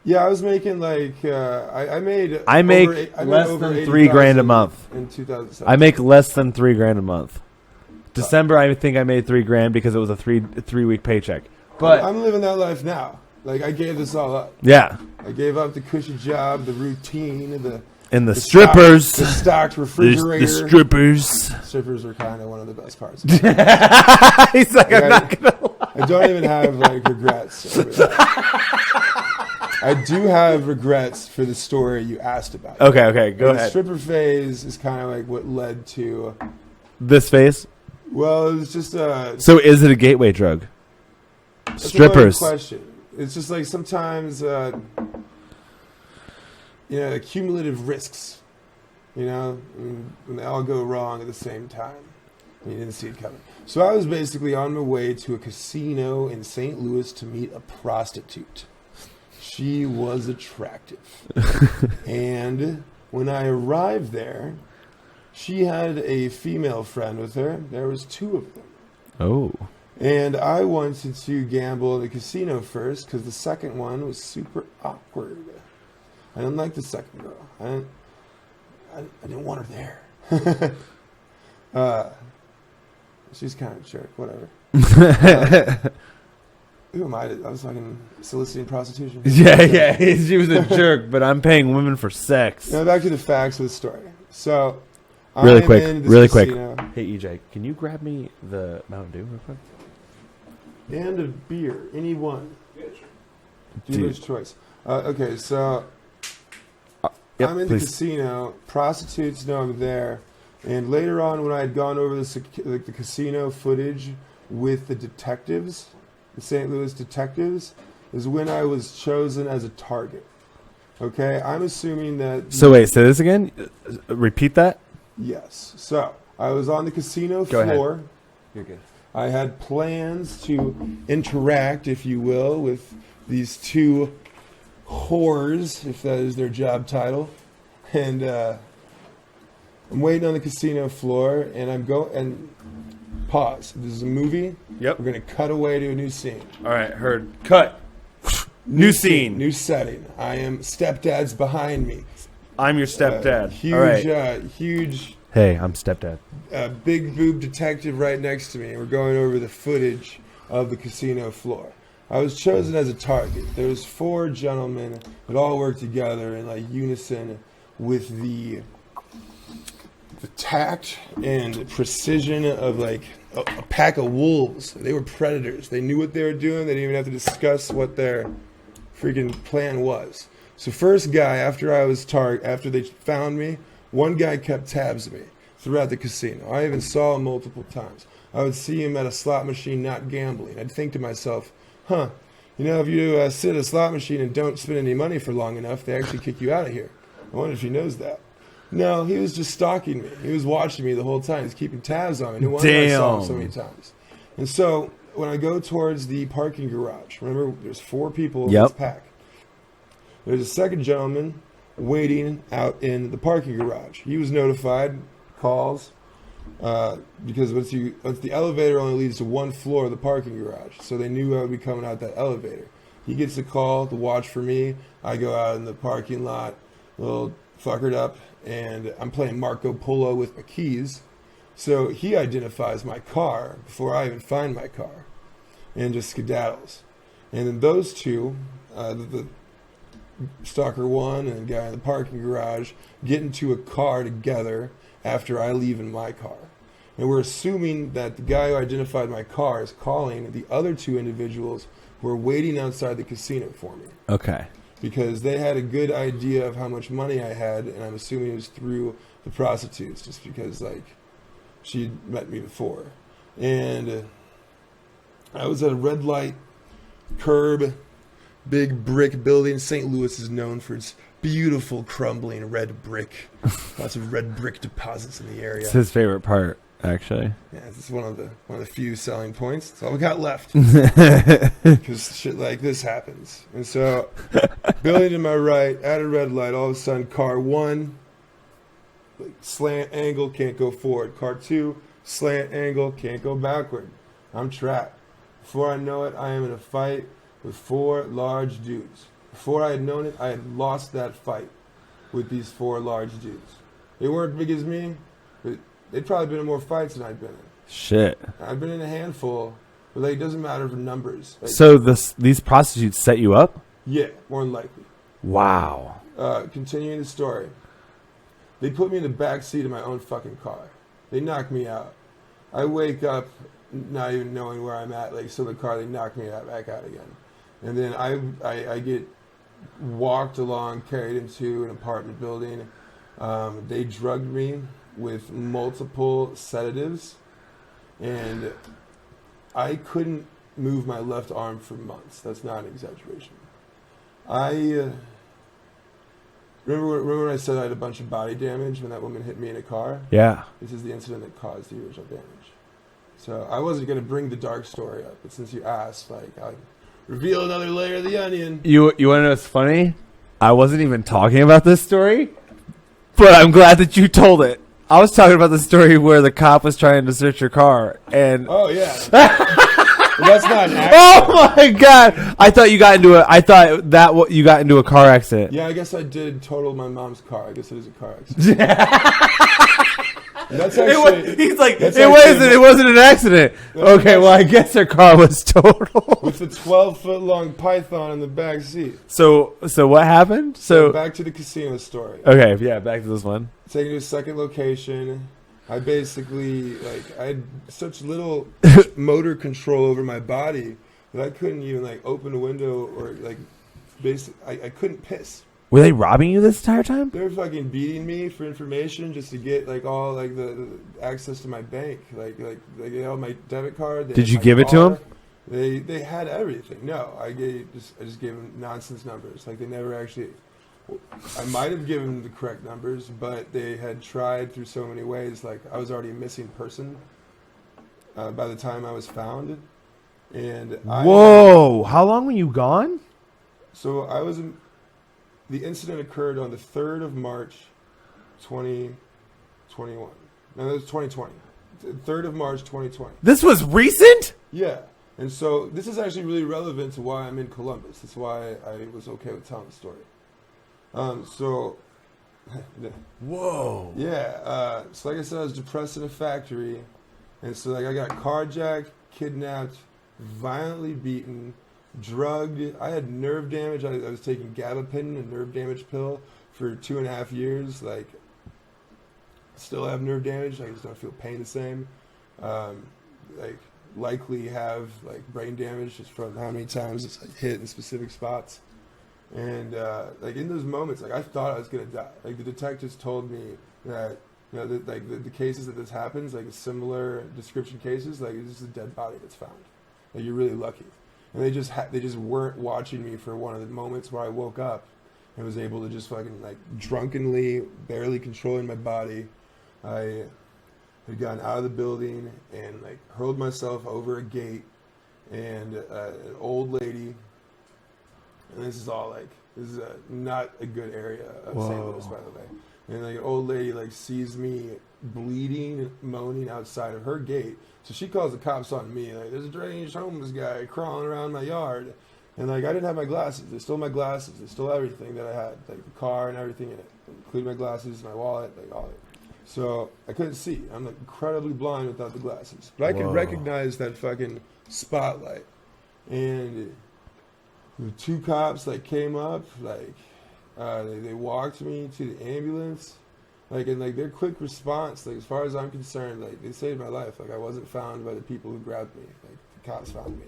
Yeah, I was making like I make less than $3 grand a month in 2007. I make less than $3 grand a month. December, I think I made $3 grand because it was a three week paycheck. But I'm living that life now. Like I gave this all up. Yeah, I gave up the cushy job, the routine, the strippers, the stocked refrigerator. The strippers. Strippers are kind of one of the best parts. He's like, I'm not gonna lie. I don't even have like regrets. I do have regrets for the story you asked about. Okay, go ahead. The stripper phase is kind of like what led to this phase. Well, it was just So is it a gateway drug? That's Strippers. A question. It's just like sometimes, cumulative risks, when they all go wrong at the same time. You didn't see it coming. So I was basically on my way to a casino in St. Louis to meet a prostitute. She was attractive. And when I arrived there, she had a female friend with her. There was 2 of them. Oh. And I wanted to gamble at the casino first because the second one was super awkward. I didn't like the second girl. I didn't want her there. She's kind of a jerk. Whatever. Who am I? I was fucking soliciting prostitution. Yeah. She was a jerk, but I'm paying women for sex. Now back to the facts of the story. So, really quick. Casino. Hey EJ, can you grab me the Mountain Dew real quick? And a beer, any one. Yeah, sure. Dealer's choice. Okay, so I'm in the casino. Prostitutes know I'm there, and later on, when I had gone over the casino footage with the detectives, the St. Louis detectives, is when I was chosen as a target. Okay, I'm assuming that. So wait, say this again. Repeat that. Yes. So I was on the casino floor. Go ahead. You're good. I had plans to interact, if you will, with these 2 whores, if that is their job title. And I'm waiting on the casino floor, and pause. This is a movie. Yep. We're going to cut away to a new scene. All right, heard. Cut. New scene. New setting. I am stepdad's behind me. I'm your stepdad. Huge, all right. Huge. Hey, I'm stepdad. Big boob detective right next to me. We're going over the footage of the casino floor. I was chosen as a target. There's 4 gentlemen that all work together in like unison with the the tact and precision of like a pack of wolves. They were predators. They knew what they were doing. They didn't even have to discuss what their freaking plan was. So first guy, after they found me, one guy kept tabs of me throughout the casino. I even saw him multiple times. I would see him at a slot machine not gambling. I'd think to myself, if you sit at a slot machine and don't spend any money for long enough, they actually kick you out of here. I wonder if he knows that. No, he was just stalking me. He was watching me the whole time. He's keeping tabs on me. No wonder I saw him so many times. And so when I go towards the parking garage, remember there's 4 people in this pack. There's a second gentleman waiting out in the parking garage. He was notified, calls, because once the elevator only leads to one floor of the parking garage, so they knew I would be coming out that elevator. He gets a call to watch for me. I go out in the parking lot, a little fuckered up, and I'm playing Marco Polo with my keys. So he identifies my car before I even find my car, and just skedaddles. And then those two, the Stalker 1 and the guy in the parking garage, get into a car together after I leave in my car. And we're assuming that the guy who identified my car is calling the other 2 individuals who are waiting outside the casino for me. Okay. Because they had a good idea of how much money I had, and I'm assuming it was through the prostitutes, just because, like, she'd met me before. And I was at a red light curb, big brick building. St. Louis is known for its beautiful crumbling red brick. Lots of red brick deposits in the area. It's his favorite part, actually. Yeah, it's one of the few selling points. That's all we got left. Because shit like this happens. And so, building to my right, at a red light, all of a sudden, car 1, like, slant angle, can't go forward. Car 2, slant angle, can't go backward. I'm trapped. Before I know it, I am in a fight with 4 large dudes. Before I had known it, I had lost that fight with these 4 large dudes. They weren't big as me, but they'd probably been in more fights than I'd been in. Shit. I've been in a handful, but like, it doesn't matter for numbers. Like, so these prostitutes set you up? Yeah, more than likely. Wow. Continuing the story. They put me in the back seat of my own fucking car. They knocked me out. I wake up not even knowing where I'm at. Like, so the car, they knock me back out again. And then I get walked along, carried into an apartment building. They drugged me with multiple sedatives, and I couldn't move my left arm for months. That's not an exaggeration. I remember when I said I had a bunch of body damage when that woman hit me in a car? Yeah. This is the incident that caused the original damage. So I wasn't going to bring the dark story up, but since you asked, like, I reveal another layer of the onion. You want to know what's funny? I wasn't even talking about this story, but I'm glad that you told it. I was talking about the story where the cop was trying to search your car, and oh yeah, that's not an accident. Oh my god! I thought you got into you got into a car accident. Yeah, I guess I did total my mom's car. I guess it is a car accident. That's actually, he's like, it wasn't an accident. Okay, well, I guess her car was totaled. With a 12-foot long python in the back seat. So what happened? So back to the casino story. Okay, yeah, back to this one. Taking to a second location. I basically, I had such little motor control over my body that I couldn't even, open a window or, I couldn't piss. Were they robbing you this entire time? They were fucking beating me for information just to get all the access to my bank. They had my debit card. Did you give it to them? They had everything. No, I just gave them nonsense numbers. They never actually. I might have given them the correct numbers, but they had tried through so many ways. I was already a missing person by the time I was found. And whoa! How long were you gone? So I was. The incident occurred on the 3rd of March, 2021. No, that was 2020. 3rd of March, 2020. This was recent? Yeah. And so this is actually really relevant to why I'm in Columbus. That's why I was okay with telling the story. Whoa. Yeah. So like I said, I was depressed in a factory. And so I got carjacked, kidnapped, violently beaten, drugged. I had nerve damage. I was taking gabapentin, a nerve damage pill, for 2.5 years. still have nerve damage. I just don't feel pain the same. Like likely have like brain damage just from how many times it's like hit in specific spots. And like in those moments, like I thought I was gonna die. Like the detectives told me that the cases that this happens, like similar description cases, like it's just a dead body that's found. Like you're really lucky. And they just weren't watching me for one of the moments where I woke up and was able to just fucking like drunkenly, barely controlling my body. I had gotten out of the building and like hurled myself over a gate, and an old lady. And this is not a good area of St. Louis, by the way. And like an old lady like sees me bleeding, moaning outside of her gate. So she calls the cops on me. Like, there's a deranged homeless guy crawling around my yard. And like I didn't have my glasses. They stole my glasses. They stole everything that I had, like the car and everything in it, including my glasses, my wallet, like all of it. So I couldn't see. I'm like incredibly blind without the glasses. But I could recognize that fucking spotlight. And the two cops like came up, like they walked me to the ambulance, like, and like their quick response, like as far as I'm concerned, like they saved my life. Like I wasn't found by the people who grabbed me, like the cops found me.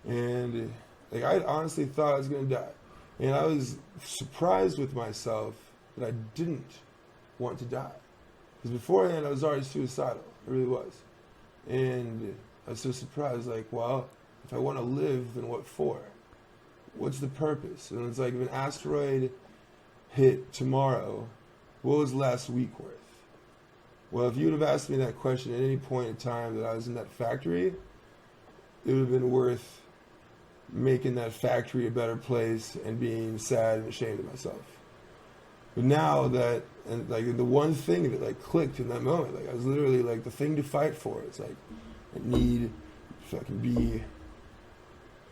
And like I honestly thought I was gonna die, and I was surprised with myself that I didn't want to die, because beforehand I was already suicidal. I really was. And I was so surprised, like, well, if I want to live, then what for? What's the purpose? And it's like, if an asteroid hit tomorrow, what was last week worth? Well, if you would have asked me that question at any point in time that I was in that factory, it would have been worth making that factory a better place and being sad and ashamed of myself. But now that, and like the one thing that like clicked in that moment, like I was literally like, the thing to fight for, it's like, I need to fucking be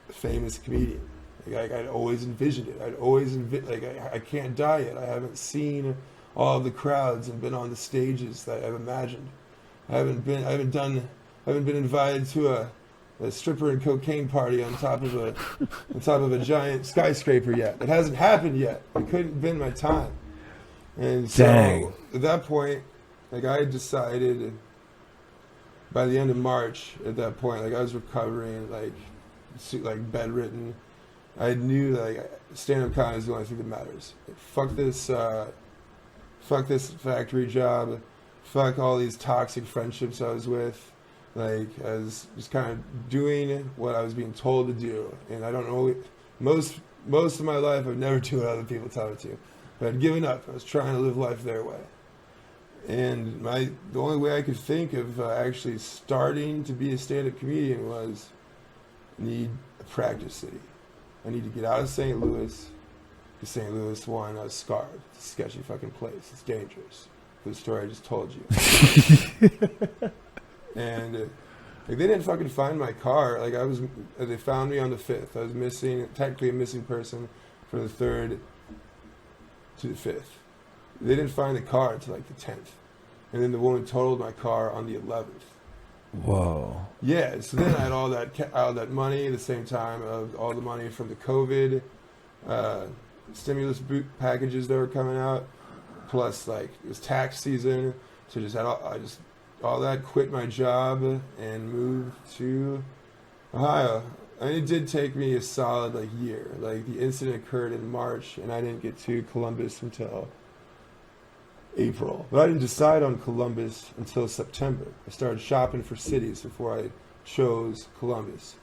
a famous comedian. Like I'd always envisioned it. I'd always I can't die yet. I haven't seen all of the crowds and been on the stages that I've imagined. I haven't been invited to a stripper and cocaine party on top of a giant skyscraper yet. It hasn't happened yet. It couldn't have been my time. And so at that point, like I decided by the end of March, at that point, like I was recovering, like bedridden. I knew that like, stand-up comedy is the only thing that matters. Like, fuck this factory job, fuck all these toxic friendships I was with. Like I was just kind of doing what I was being told to do, and I don't know. Most of my life, I've never done what other people tell me to. But I'd given up. I was trying to live life their way, and the only way I could think of actually starting to be a stand-up comedian was I need a practice city. I need to get out of St. Louis. Because St. Louis, one, I was scarred. It's a sketchy fucking place. It's dangerous. For the story I just told you. And like, they didn't fucking find my car. Like they found me on the 5th. I was missing, technically a missing person from the 3rd to the 5th. They didn't find the car until like the 10th. And then the woman totaled my car on the 11th. Whoa. Yeah, so then I had all that money at the same time of all the money from the COVID stimulus packages that were coming out, plus like it was tax season, so just had all that, quit my job and moved to Ohio. I mean, it did take me a solid like year. Like the incident occurred in March, and I didn't get to Columbus until April. But I didn't decide on Columbus until September. I started shopping for cities before I chose Columbus.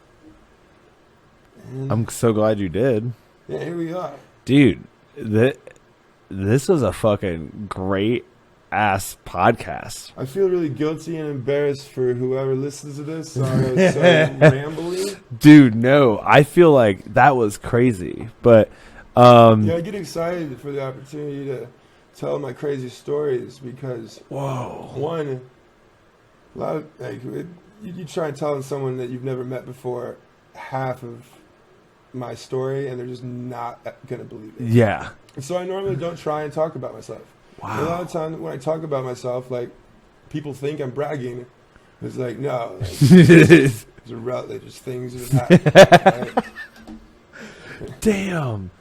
And I'm so glad you did. Yeah, here we are. Dude, this was a fucking great ass podcast. I feel really guilty and embarrassed for whoever listens to this. Sorry, I was so rambly. Dude, no, I feel like that was crazy. But yeah, I get excited for the opportunity to tell my crazy stories because one, a lot of like you try and tell someone that you've never met before half of my story, and they're just not gonna believe it. Yeah. And so I normally don't try and talk about myself. Wow. A lot of times when I talk about myself, like people think I'm bragging. It's like no, like, there's just things that happen. Right? Damn,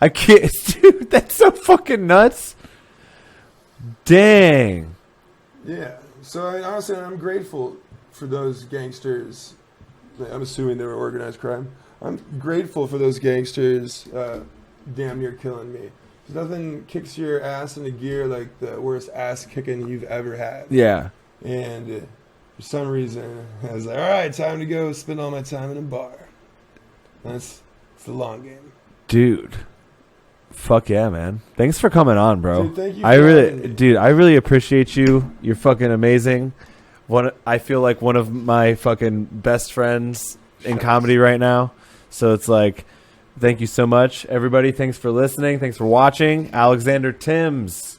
I can't, dude. That's so fucking nuts. Dang. Yeah. So honestly, I'm grateful for those gangsters. I'm assuming they were organized crime. I'm grateful for those gangsters damn near killing me. Nothing kicks your ass into gear like the worst ass kicking you've ever had. Yeah. And for some reason, I was like, all right, time to go spend all my time in a bar. It's the long game. Dude. Fuck yeah, man. Thanks for coming on, bro. Dude, thank you for having me. I really appreciate you. You're fucking amazing. I feel like one of my fucking best friends in comedy right now. So it's like, thank you so much, everybody. Thanks for listening. Thanks for watching. Alexander Tims.